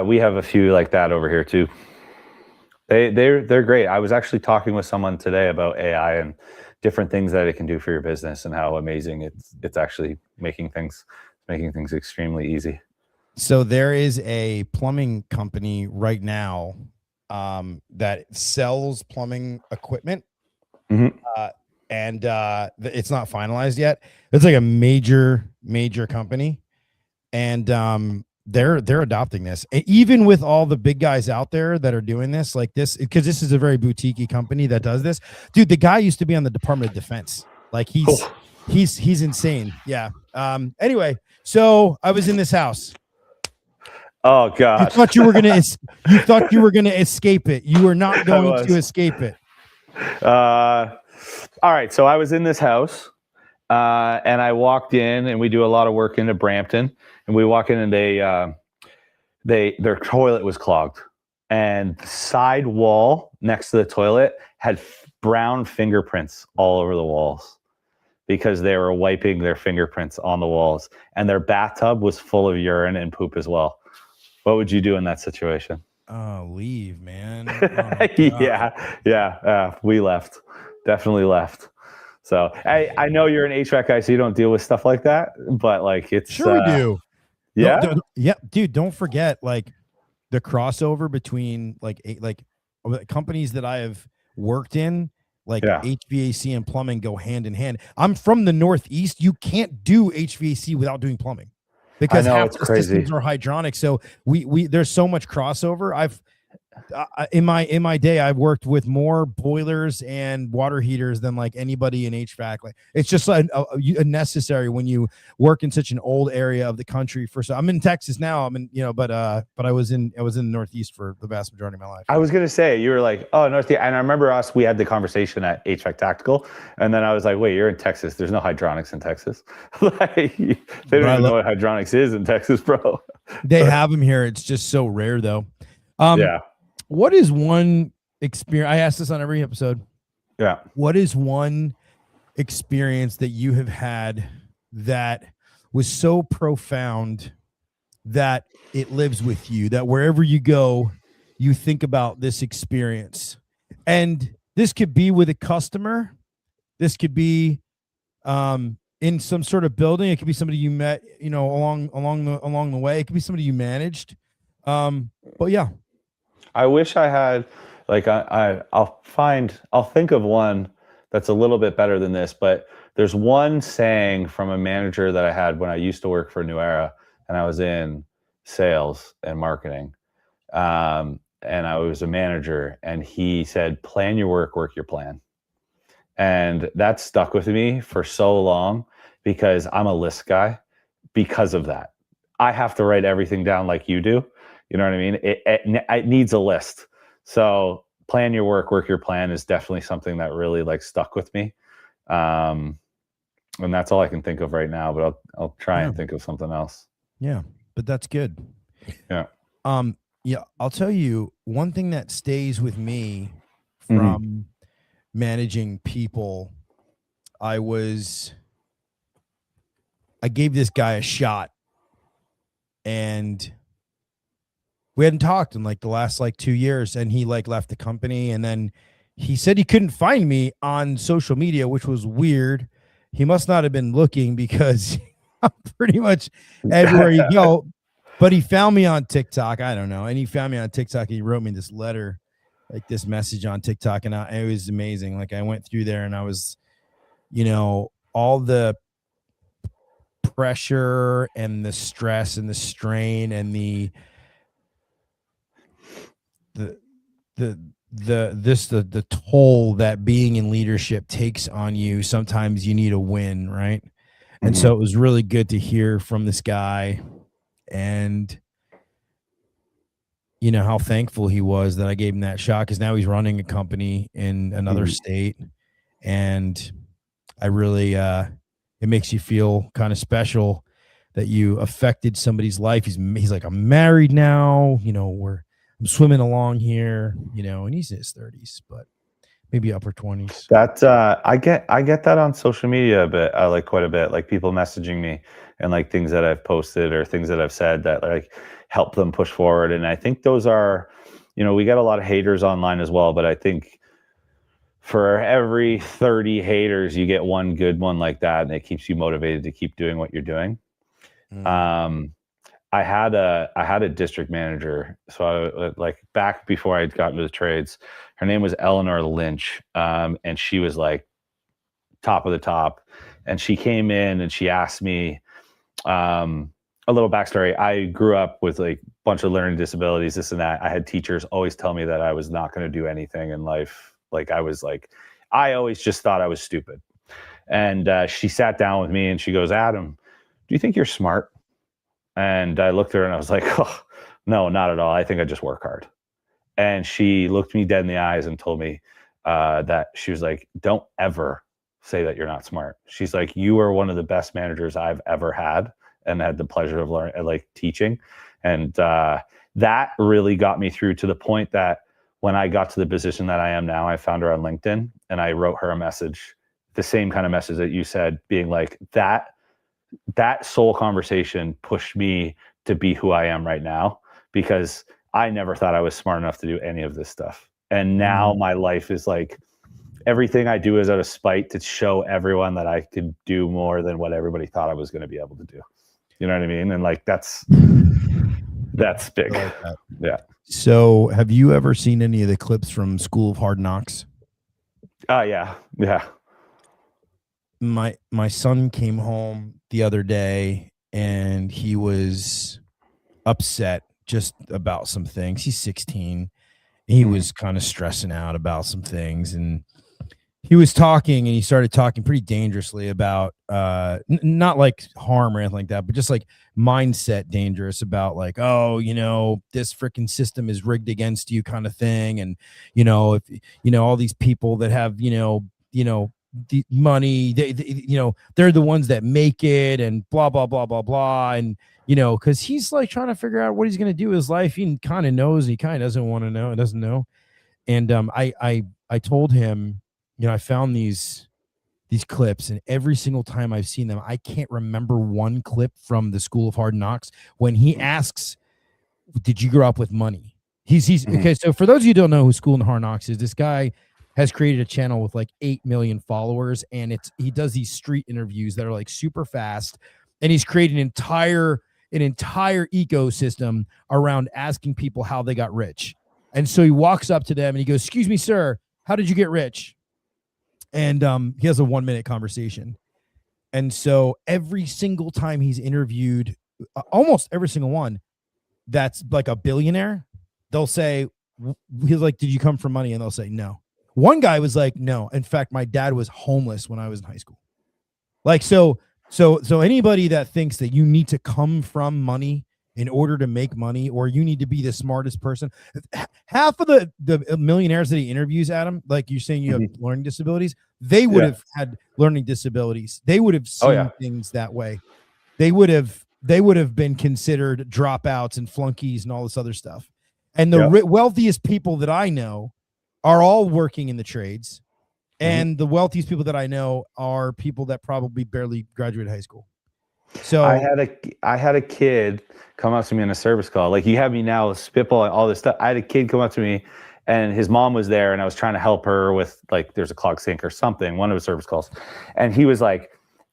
We have a few like that over here too. They're great. I was actually talking with someone today about AI and different things that it can do for your business and how amazing it's actually making things extremely easy. So there is a plumbing company right now that sells plumbing equipment. Mm-hmm. And it's not finalized yet. It's like a major company, and they're adopting this. And even with all the big guys out there that are doing this, like this, because this is a very boutique company that does this. Dude, the guy used to be on the Department of Defense. Like he's insane. Yeah. Anyway, so I was in this house. Oh God! You thought you were gonna escape it. You were not going to escape it. All right. So I was in this house, and I walked in, and we do a lot of work into Brampton. And we walk in, and their toilet was clogged, and the side wall next to the toilet had brown fingerprints all over the walls because they were wiping their fingerprints on the walls, and their bathtub was full of urine and poop as well. What would you do in that situation? Oh, leave, man. Oh my God. Yeah. We left. Definitely left. So I know you're an HVAC guy, so you don't deal with stuff like that, but like it's Sure we do. Yeah. Yeah, dude, don't forget like the crossover between like companies that I have worked in, like Yeah. HVAC and plumbing go hand in hand. I'm from the Northeast. You can't do HVAC without doing plumbing because I know, half it's the crazy. systems are hydronic. So we there's so much crossover. In my day, I've worked with more boilers and water heaters than like anybody in HVAC. Like it's just a necessary when you work in such an old area of the country. I'm in Texas now. I'm in, but I was in the Northeast for the vast majority of my life. I was gonna say, you were like, oh, Northeast, and I remember we had the conversation at HVAC Tactical, and then I was like, wait, you're in Texas. There's no hydronics in Texas. Like, they don't even know what hydronics is in Texas, bro. They have them here. It's just so rare, though. Yeah. What is one experience? I ask this on every episode. Yeah. What is one experience that you have had that was so profound that it lives with you, that wherever you go, you think about this experience? And this could be with a customer. This could be in some sort of building. It could be somebody you met, along the way. It could be somebody you managed. But yeah. I wish I had, like, I'll think of one that's a little bit better than this, but there's one saying from a manager that I had when I used to work for New Era, and I was in sales and marketing. And I was a manager, and he said, plan your work your plan. And that stuck with me for so long because I'm a list guy because of that. I have to write everything down like you do. You know what I mean? It needs a list. So plan your work your plan is definitely something that really like stuck with me. And that's all I can think of right now, but I'll try and think of something else. Yeah, but that's good. Yeah. Yeah, I'll tell you one thing that stays with me from managing people. I gave this guy a shot, and we hadn't talked in like the last 2 years, and he left the company, and then he said he couldn't find me on social media, which was weird. He must not have been looking because I'm pretty much everywhere you go. But he found me on TikTok. I don't know. And he found me on TikTok. And he wrote me this letter, this message on TikTok. And it was amazing. I went through there, and I was, all the pressure and the stress and the strain and the toll that being in leadership takes on you. Sometimes you need a win, right? And so it was really good to hear from this guy, and how thankful he was that I gave him that shot, because now he's running a company in another state, and I really it makes you feel kind of special that you affected somebody's life. He's like, I'm married now, I'm swimming along here, and he's in his 30s, but maybe upper 20s. That I get that on social media a bit. I like quite a bit, like people messaging me and like things that I've posted or things that I've said that like help them push forward. And I think those are, we get a lot of haters online as well, but I think for every 30 haters, you get one good one like that, and it keeps you motivated to keep doing what you're doing. I had a district manager. So back before I had gotten to the trades, her name was Eleanor Lynch. And she was like top of the top. And she came in and she asked me a little backstory. I grew up with a bunch of learning disabilities, this and that. I had teachers always tell me that I was not going to do anything in life. I always just thought I was stupid. And she sat down with me and she goes, Adam, do you think you're smart? And I looked at her and I was like, oh, no, not at all. I think I just work hard. And she looked me dead in the eyes and told me that she was like, don't ever say that you're not smart. She's like, you are one of the best managers I've ever had and had the pleasure of learning, teaching. And that really got me through to the point that when I got to the position that I am now, I found her on LinkedIn and I wrote her a message, the same kind of message that you said, being like, that soul conversation pushed me to be who I am right now, because I never thought I was smart enough to do any of this stuff. And now my life is like, everything I do is out of spite to show everyone that I could do more than what everybody thought I was going to be able to do. You know what I mean? And like, that's big. I like that. Yeah. So have you ever seen any of the clips from School of Hard Knocks? Yeah. Yeah. My son came home the other day and he was upset just about some things. He's 16. He was kind of stressing out about some things, and he was talking, and he started talking pretty dangerously about not like harm or anything like that, but just like mindset dangerous about like, oh, you know, this freaking system is rigged against you kind of thing. And, you know, if, you know, all these people that have, you know, the money, they you know, they're the ones that make it, and blah, blah, blah, blah, blah. And, you know, because he's like trying to figure out what he's going to do with his life. He kind of knows, he kind of doesn't want to know, doesn't know. And I told him, you know, I found these clips, and every single time I've seen them, I can't remember one clip from the School of Hard Knocks when he asks, did you grow up with money? He's okay. So for those of you who don't know who School of Hard Knocks is, this guy has created a channel with like 8 million followers, and he does these street interviews that are like super fast, and he's created an entire ecosystem around asking people how they got rich. And so he walks up to them and he goes, excuse me, sir, how did you get rich? And he has a 1-minute conversation. And so every single time he's interviewed, almost every single one that's like a billionaire, they'll say, he's like, did you come from money? And they'll say, no. One guy was like, no. In fact, my dad was homeless when I was in high school. Like, so anybody that thinks that you need to come from money in order to make money, or you need to be the smartest person, half of the millionaires that he interviews, Adam, like you're saying, you have learning disabilities, they would have had learning disabilities. They would have seen things that way. They would have been considered dropouts and flunkies and all this other stuff. And the wealthiest people that I know are all working in the trades. And the wealthiest people that I know are people that probably barely graduated high school. So I had a kid come up to me in a service call. Like, you have me now spitballing all this stuff. I had a kid come up to me, and his mom was there, and I was trying to help her with, like, there's a clogged sink or something, one of his service calls. And he was like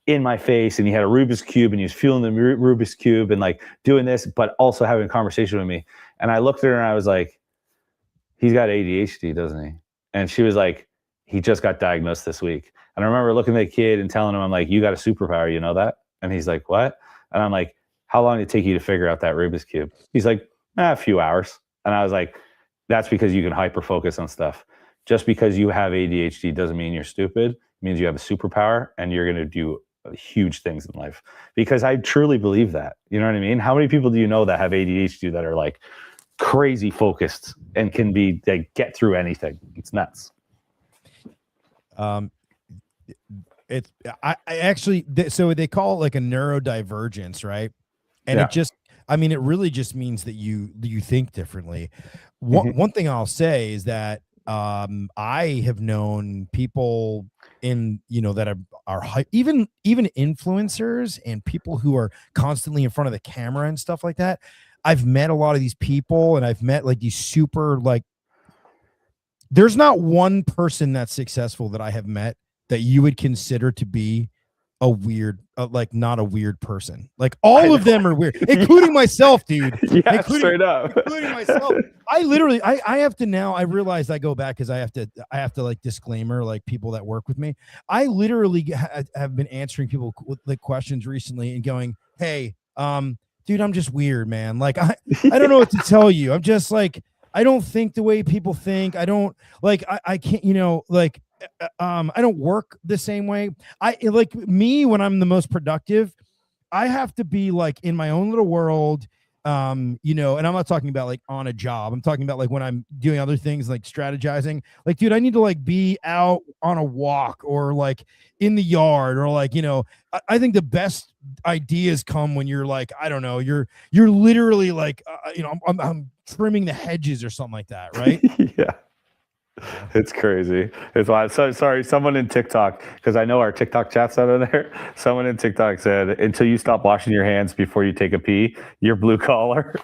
in my face, and he had a Rubik's Cube, and he was feeling the Rubik's Cube and like doing this, but also having a conversation with me. And I looked at her and I was like, he's got ADHD, doesn't he? And she was like, he just got diagnosed this week. And I remember looking at the kid and telling him, I'm like, you got a superpower, you know that? And he's like, what? And I'm like, how long did it take you to figure out that Rubik's Cube? He's like, a few hours. And I was like, that's because you can hyper focus on stuff. Just because you have ADHD doesn't mean you're stupid. It means you have a superpower, and you're going to do huge things in life. Because I truly believe that. You know what I mean? How many people do you know that have ADHD that are like crazy focused and can be, they get through anything? It's nuts. I actually, so they call it like a neurodivergence, right? And it just, I mean, it really just means that you think differently. One thing I'll say is that I have known people in, you know, that are even influencers and people who are constantly in front of the camera and stuff like that. I've met a lot of these people, and I've met like these super, like, there's not one person that's successful that I have met that you would consider to be a weird, like not a weird person. Like all of them are weird, including myself, dude. Yeah, straight up. Including myself. I literally, I have to now, I realized I go back because I have to like disclaimer, like people that work with me. I literally have been answering people with like questions recently and going, hey, dude, I'm just weird, man. Like, I don't know what to tell you. I'm just like, I don't think the way people think. I don't like, I can't, you know, like, I don't work the same way. I like me when I'm the most productive, I have to be like in my own little world. you know, and I'm not talking about like on a job. I'm talking about like when I'm doing other things like strategizing. Like, dude, I need to like be out on a walk or like in the yard or like, you know, I think the best ideas come when you're like, I don't know, you're literally like, you know, I'm trimming the hedges or something like that, right? Yeah. It's crazy. It's why. So sorry. Someone in TikTok, because I know our TikTok chat's out of there. Someone in TikTok said, "Until you stop washing your hands before you take a pee, you're blue collar.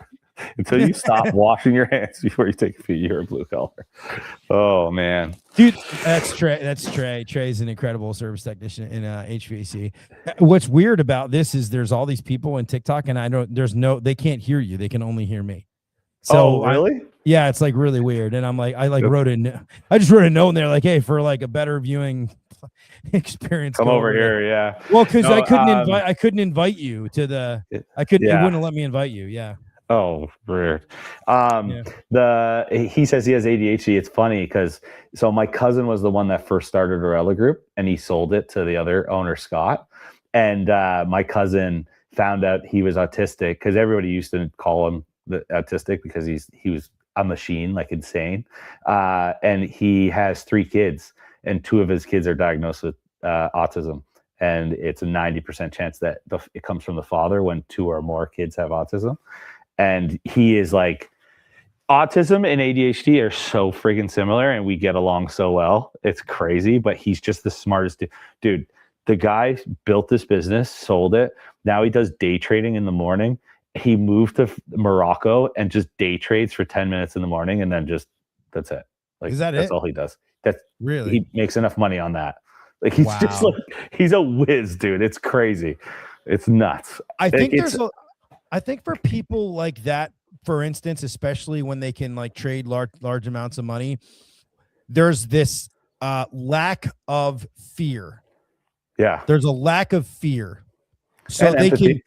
Until you stop washing your hands before you take a pee, you're a blue collar." Oh man, dude, that's Trey. That's Trey. Trey's an incredible service technician in HVAC. What's weird about this is there's all these people in TikTok, and they can't hear you. They can only hear me. So really? Yeah, it's like really weird. And I'm like, I just wrote a note in there like, hey, for like a better viewing experience, come over here. Yeah. Well, because I couldn't invite you to the. It wouldn't let me invite you. Yeah. Oh, weird. He says he has ADHD. It's funny because my cousin was the one that first started Orella Group, and he sold it to the other owner, Scott. And my cousin found out he was autistic because everybody used to call him the autistic because he was a machine, like insane. And he has 3 kids, and 2 of his kids are diagnosed with autism. And it's a 90% chance that it comes from the father when 2 or more kids have autism. And he is like, autism and ADHD are so freaking similar, and we get along so well. It's crazy, but he's just the smartest dude. The guy built this business, sold it. Now he does day trading in the morning. He moved to Morocco and just day trades for 10 minutes in the morning, and then that's it. Like, is that's all he does. That's really, he makes enough money on that. Like he's just like, he's a whiz, dude. It's crazy. It's nuts. I think I think for people like that, for instance, especially when they can like trade large amounts of money, there's this lack of fear. Yeah. There's a lack of fear. So and they empathy. can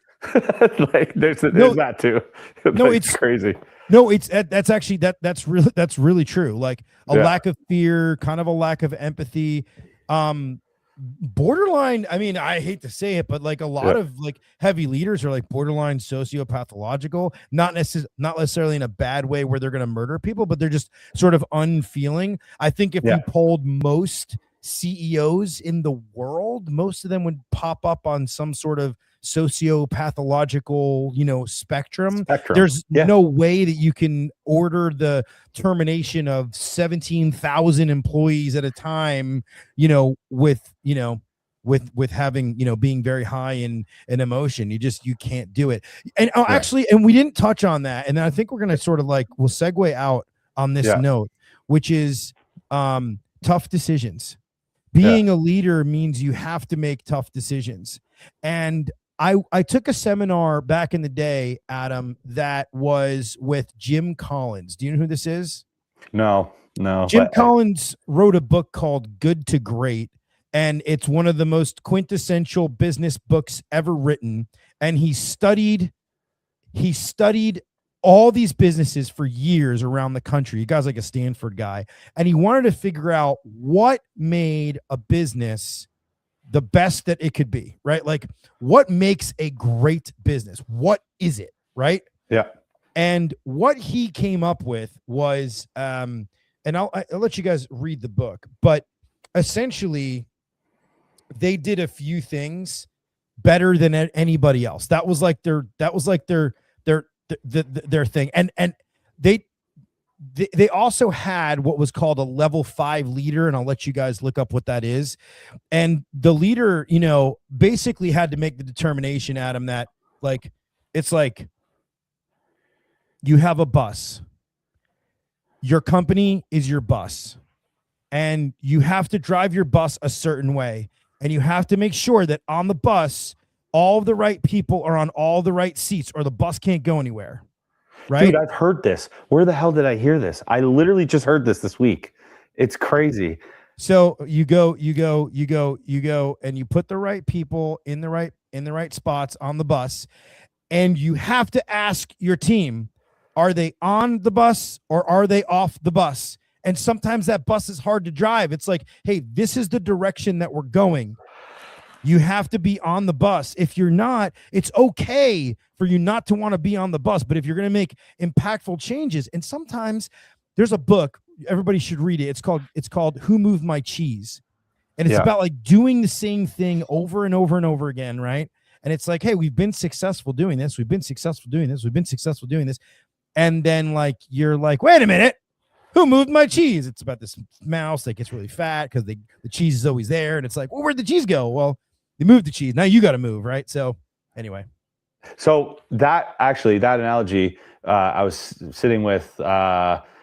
like there's that too. No, it's crazy. No, that's actually that's really true. Like a lack of fear, kind of a lack of empathy. Borderline, I mean, I hate to say it, but like a lot of like heavy leaders are like borderline sociopathological, not necessarily in a bad way where they're going to murder people, but they're just sort of unfeeling. I think if you polled most CEOs in the world, most of them would pop up on some sort of sociopathological, spectrum. There's no way that you can order the termination of 17,000 employees at a time, with having, being very high in emotion. You can't do it. And actually, and we didn't touch on that. And I think we're going to sort of we'll segue out on this note, which is tough decisions. Being a leader means you have to make tough decisions. And I took a seminar back in the day, Adam, that was with Jim Collins. Do you know who this is? No. Jim Collins wrote a book called Good to Great, and it's one of the most quintessential business books ever written. And he studied all these businesses for years around the country. He guy's like a Stanford guy, and he wanted to figure out what made a business the best that it could be, right? Like what makes a great business? What is it, right? Yeah. And what he came up with was, and I'll let you guys read the book, but essentially they did a few things better than anybody else. That was like their thing. And they also had what was called a level 5 leader, and I'll let you guys look up what that is. And the leader, basically had to make the determination, Adam, that it's like you have a bus. Your company is your bus, and you have to drive your bus a certain way, and you have to make sure that on the bus, all the right people are on all the right seats, or the bus can't go anywhere. Right? Dude, I've heard this. Where the hell did I hear this? I literally just heard this week. It's crazy. So you go, and you put the right people in the right spots on the bus, and you have to ask your team, are they on the bus or are they off the bus? And sometimes that bus is hard to drive. It's like, hey, this is the direction that we're going. You have to be on the bus. If you're not, it's okay for you not to want to be on the bus. But if you're going to make impactful changes, and sometimes there's a book, everybody should read it. It's called Who Moved My Cheese? And it's about like doing the same thing over and over and over again, right? And it's like, hey, we've been successful doing this. We've been successful doing this. We've been successful doing this. And then like, you're like, wait a minute. Who moved my cheese? It's about this mouse that gets really fat because the cheese is always there. And it's like, well, where'd the cheese go? Well, they moved the cheese. Now you got to move, right? So anyway. So that analogy, I was sitting with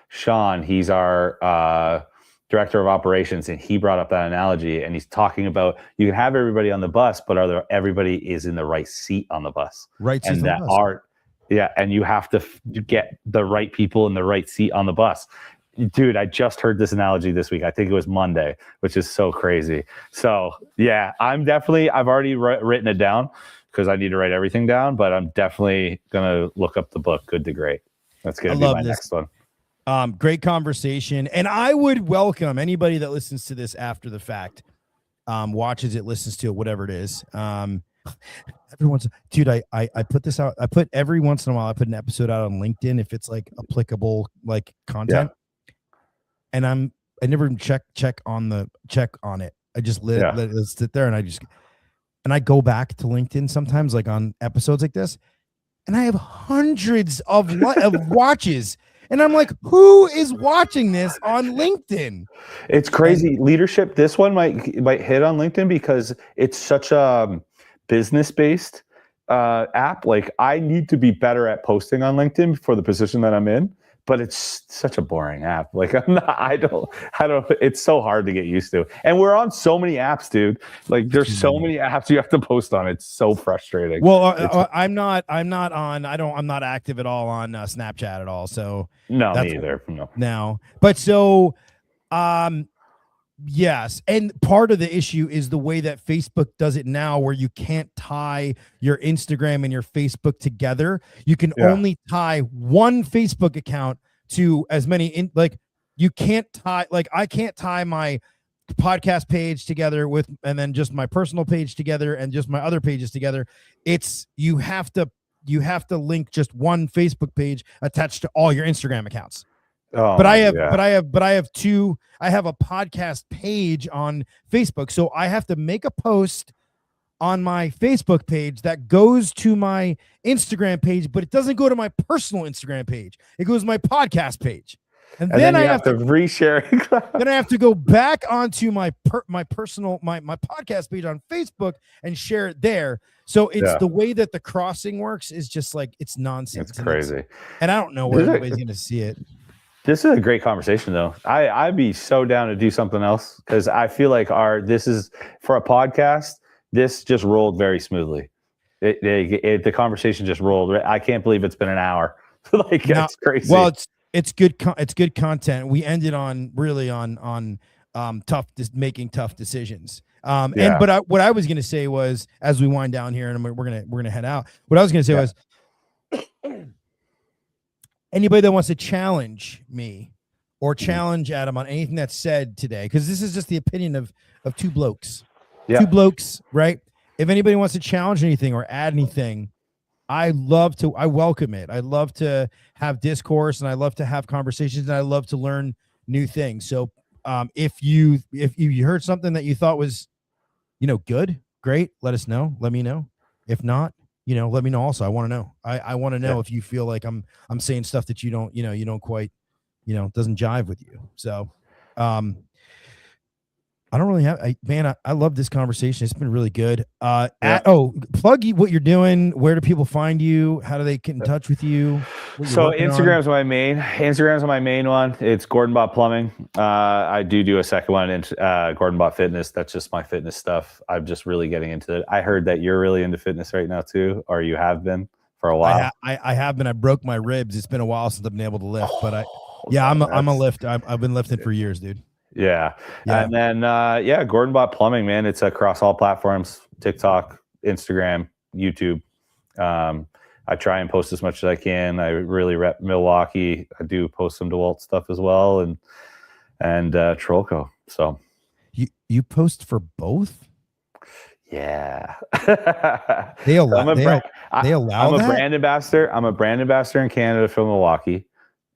Sean. He's our director of operations, and he brought up that analogy, and he's talking about you can have everybody on the bus, but everybody is in the right seat on the bus. Right. And that and you have to get the right people in the right seat on the bus. Dude, I just heard this analogy this week. I think it was Monday, which is so crazy. So yeah, I've already written it down because I need to write everything down, but I'm definitely going to look up the book, Good to Great. That's going to be my next one. Great conversation. And I would welcome anybody that listens to this after the fact, watches it, listens to it, whatever it is. Dude, I put this out. I put every once in a while, I put an episode out on LinkedIn if it's like applicable, like content. Yeah. And I never check on it. I just let it sit there, and I go back to LinkedIn sometimes, like on episodes like this, and I have hundreds of watches. And I'm like, who is watching this on LinkedIn? It's crazy. Leadership, this one might hit on LinkedIn because it's such a business-based app. Like, I need to be better at posting on LinkedIn for the position that I'm in, but it's such a boring app. Like, I don't, it's so hard to get used to. And we're on so many apps, dude. Like, there's so many apps you have to post on. It's so frustrating. Well, I'm not active at all on Snapchat at all. So no, me either. No. But so, yes. And part of the issue is the way that Facebook does it now, where you can't tie your Instagram and your Facebook together. You can only tie one Facebook account to as many you can't tie, like I can't tie my podcast page together and then just my personal page together and just my other pages together. You have to link just one Facebook page attached to all your Instagram accounts. Oh, but I have two. I have a podcast page on Facebook, so I have to make a post on my Facebook page that goes to my Instagram page, but it doesn't go to my personal Instagram page. It goes to my podcast page, and then I have to reshare. Then I have to go back onto my personal podcast page on Facebook and share it there. So it's the way that the crossing works is just like it's nonsense. It's crazy, and I don't know where anybody's going to see it. This is a great conversation, though. I'd be so down to do something else because I feel like this is for a podcast. This just rolled very smoothly. The conversation just rolled. I can't believe it's been an hour. It's crazy. Well, it's good. It's good content. We ended on making tough decisions. But what I was going to say was, as we wind down here and we're gonna head out. What I was going to say was. Anybody that wants to challenge me or challenge Adam on anything that's said today, because this is just the opinion of two blokes. Yeah. Two blokes, right? If anybody wants to challenge anything or add anything, I welcome it. I love to have discourse and I love to have conversations and I love to learn new things. So if you heard something that you thought was, good, great, let us know. Let me know. If not, let me know also. I want to know. I want to know if you feel like I'm saying stuff that you don't quite, doesn't jive with you. So, I don't really have, I love this conversation. It's been really good. Plug what you're doing. Where do people find you? How do they get in touch with you? So Instagram's my main one. It's Gordonbot Plumbing. I do a second one in Gordonbot Fitness. That's just my fitness stuff. I'm just really getting into it. I heard that you're really into fitness right now too, or you have been for a while. I have been. I broke my ribs. It's been a while since I've been able to lift, but I'm a lifter. I've been lifting for years, dude. Yeah. And then, Gordonbot Plumbing, man, it's across all platforms, TikTok, Instagram, YouTube. I try and post as much as I can. I really rep Milwaukee. I do post some DeWalt stuff as well. And Trollco. So you post for both? Yeah. They allow I'm a they, brand, they allow I'm a that? brand ambassador. I'm a brand ambassador in Canada for Milwaukee.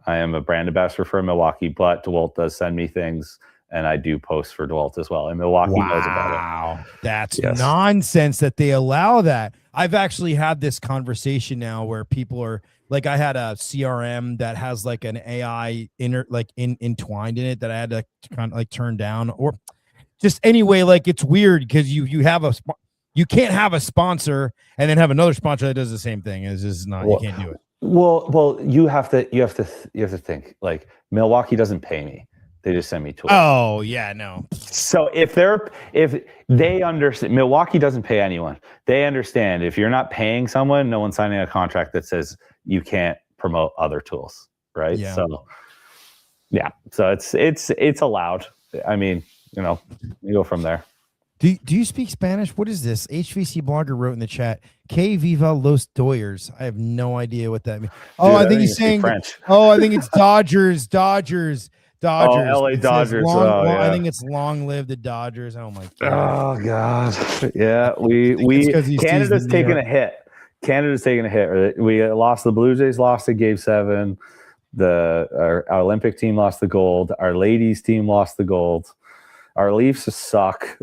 I am a brand ambassador for Milwaukee, but DeWalt does send me things, and I do post for DeWalt as well. And Milwaukee knows about it. Wow, that's Yes. nonsense that they allow that. I've actually had this conversation now where people are like, I had a CRM that has like an AI entwined in it that I had to kind of like turn down, or just anyway, like it's weird because you can't have a sponsor and then have another sponsor that does the same thing. It's just not, you can't do it. Well, you have to think like Milwaukee doesn't pay me; they just send me tools. Oh yeah, no. So if they understand, Milwaukee doesn't pay anyone. They understand if you're not paying someone, no one's signing a contract that says you can't promote other tools, right? Yeah. So it's allowed. I mean, you go from there. Do you speak Spanish? What is this? HVC blogger wrote in the chat, Que viva los Doyers. I have no idea what that means. Oh, Dude, I think he's saying French. Oh, I think it's Dodgers. Oh, LA It says Dodgers. I think it's long live the Dodgers. Oh my god. Oh god. Yeah, we Canada's taking a hit. Canada's taking a hit. We lost the Blue Jays, lost the Game 7. Our Olympic team lost the gold. Our ladies team lost the gold. Our Leafs suck.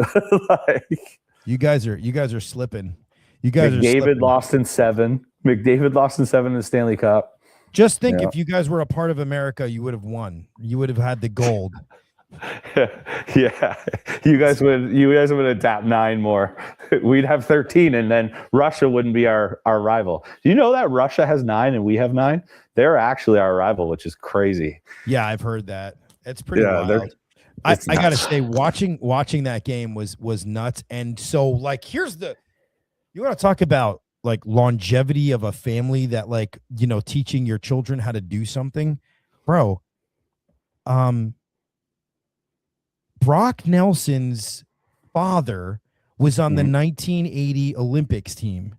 Like, you guys are slipping. You guys are McDavid slipping. lost in 7. McDavid lost in 7 in the Stanley Cup. Just think, if you guys were a part of America, you would have won. You would have had the gold. Yeah, you guys would adapt 9 more. We'd have 13, and then Russia wouldn't be our rival. Do you know that Russia has 9 and we have 9? They're actually our rival, which is crazy. Yeah, I've heard that. It's pretty wild. I gotta say, watching that game was nuts. And so, like, you want to talk about like longevity of a family that, like, teaching your children how to do something, bro. Brock Nelson's father was on the 1980 Olympics team.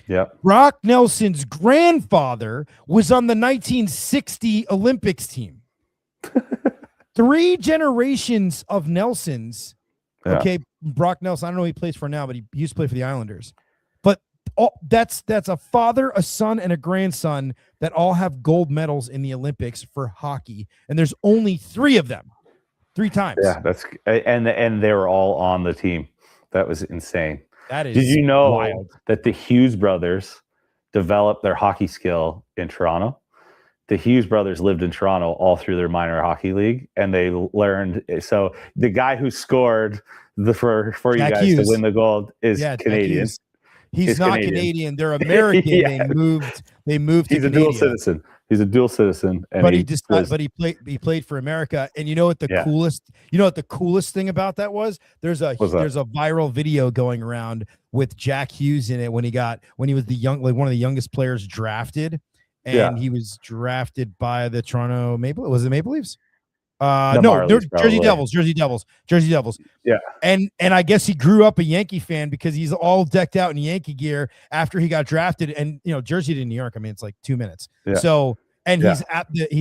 Yeah. Brock Nelson's grandfather was on the 1960 Olympics team. 3 generations of Nelsons. Yeah. Okay, Brock Nelson, I don't know who he plays for now, but he used to play for the Islanders. But that's a father, a son, and a grandson that all have gold medals in the Olympics for hockey. And there's only 3 of them. 3 times. Yeah, and they were all on the team. That was insane. That is. Did you know wild. that the Hughes brothers developed their hockey skill in Toronto? The Hughes brothers lived in Toronto all through their minor hockey league, and they learned. So the guy who scored for you Jack guys Hughes. to win the gold is Canadian. He's not Canadian. They're American. Yeah. They moved to He's a Canada. dual citizen. He's a dual citizen, and But he played for America. And you know what the coolest thing about that was? There's a viral video going around with Jack Hughes in it when he was one of the youngest players drafted, and he was drafted by the Toronto Maple. Was it Maple Leafs? Jersey Devils. Yeah. And I guess he grew up a Yankee fan because he's all decked out in Yankee gear after he got drafted. And Jersey to New York, I mean, it's like 2 minutes. Yeah. So he's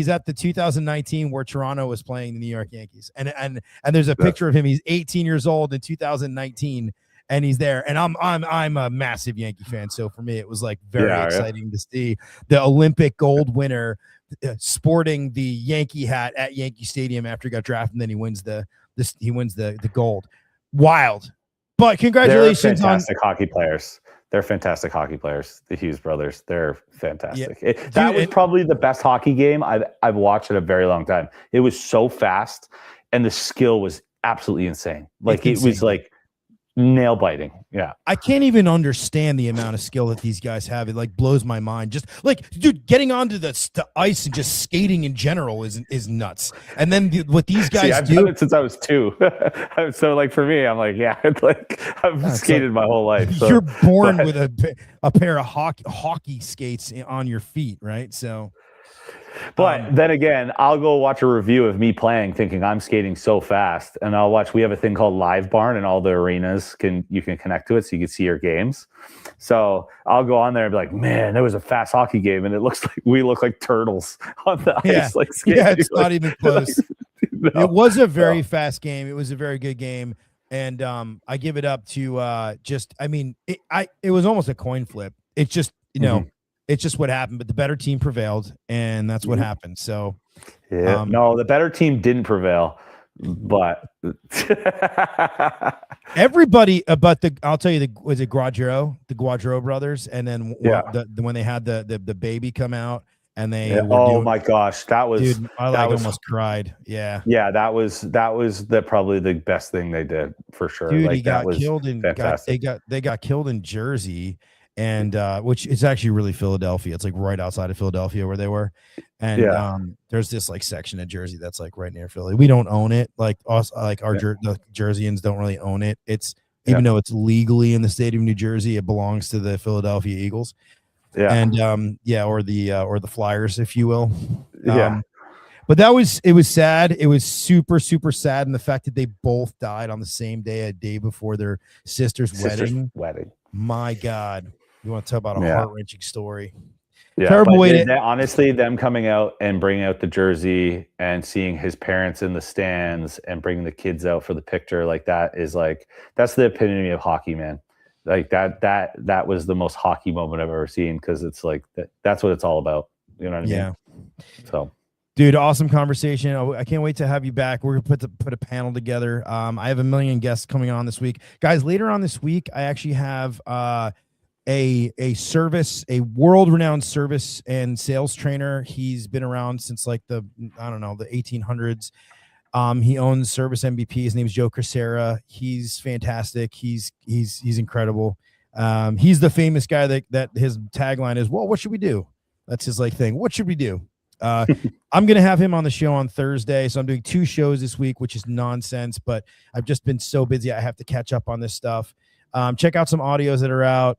at the 2019 where Toronto was playing the New York Yankees. And there's a picture of him. He's 18 years old in 2019, and he's there. And I'm a massive Yankee fan. So for me, it was like very exciting to see the Olympic gold winner sporting the Yankee hat at Yankee Stadium after he got drafted, and then he wins the gold. Wild. But congratulations. They're fantastic hockey players. They're fantastic hockey players. The Hughes brothers. They're fantastic. Yeah. That was probably the best hockey game I've watched in a very long time. It was so fast, and the skill was absolutely insane. Like it was like nail biting. Yeah. I can't even understand the amount of skill that these guys have. It like blows my mind. Just like, dude, getting onto the ice and just skating in general is nuts. And then what these guys I've done it since I was 2. So like for me, I'm like, I've skated my whole life. So, you're born with a pair of hockey skates on your feet, right? So. But then again, I'll go watch a review of me playing, thinking I'm skating so fast, and I'll watch. We have a thing called Live Barn, and all the arenas you can connect to it, so you can see your games. So I'll go on there and be like, "Man, that was a fast hockey game," and we look like turtles on the ice, like skating. Yeah, it's not even close. No. It was a very fast game. It was a very good game. And I give it up to just, I mean, it was almost a coin flip. It's just, you know, it's just what happened, but the better team prevailed, and that's what happened. So yeah, no, the better team didn't prevail, but everybody but I'll tell you, was it the Guadro brothers, and then when they had the baby come out and they my gosh, that was, dude, I like almost cried. Yeah, that was probably the best thing they did for sure. Dude, like, he got was killed in they got killed in Jersey, and which is actually really Philadelphia. It's like right outside of Philadelphia where they were. And there's this like section of Jersey that's like right near Philly. We don't own it. Like us, like the Jerseyans don't really own it. It's even though it's legally in the state of New Jersey, it belongs to the Philadelphia Eagles. Yeah. And or the Flyers, if you will. But it was sad. It was super, super sad. And the fact that they both died on the same day, a day before their sister's wedding. My God. You want to talk about a heart-wrenching story. Yeah, terrible way to honestly, them coming out and bringing out the jersey and seeing his parents in the stands and bringing the kids out for the picture, like that is like, that's the epitome of hockey, man. Like that was the most hockey moment I've ever seen, because it's like that's what it's all about. You know what I mean? Yeah. So, dude, awesome conversation. I can't wait to have you back. We're gonna put a panel together. I have a million guests coming on this week, guys. Later on this week, I actually have a world-renowned service and sales trainer. He's been around since like the 1800s. He owns Service MVP. His name is Joe Crisera. He's fantastic. He's incredible. He's the famous guy that his tagline is, well, what should we do? That's his like thing. What should we do? I'm going to have him on the show on Thursday. So I'm doing 2 shows this week, which is nonsense, but I've just been so busy. I have to catch up on this stuff. Check out some audios that are out.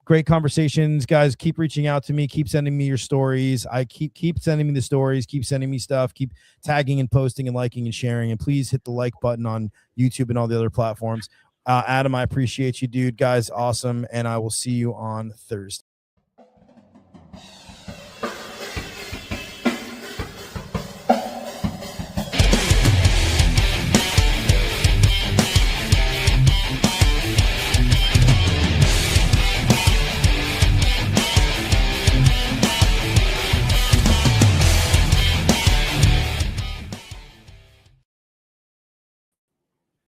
Great conversations, guys. Keep reaching out to me. Keep sending me your stories. I keep sending me the stories. Keep sending me stuff. Keep tagging and posting and liking and sharing. And please hit the like button on YouTube and all the other platforms. Adam, I appreciate you, dude. Guys, awesome. And I will see you on Thursday.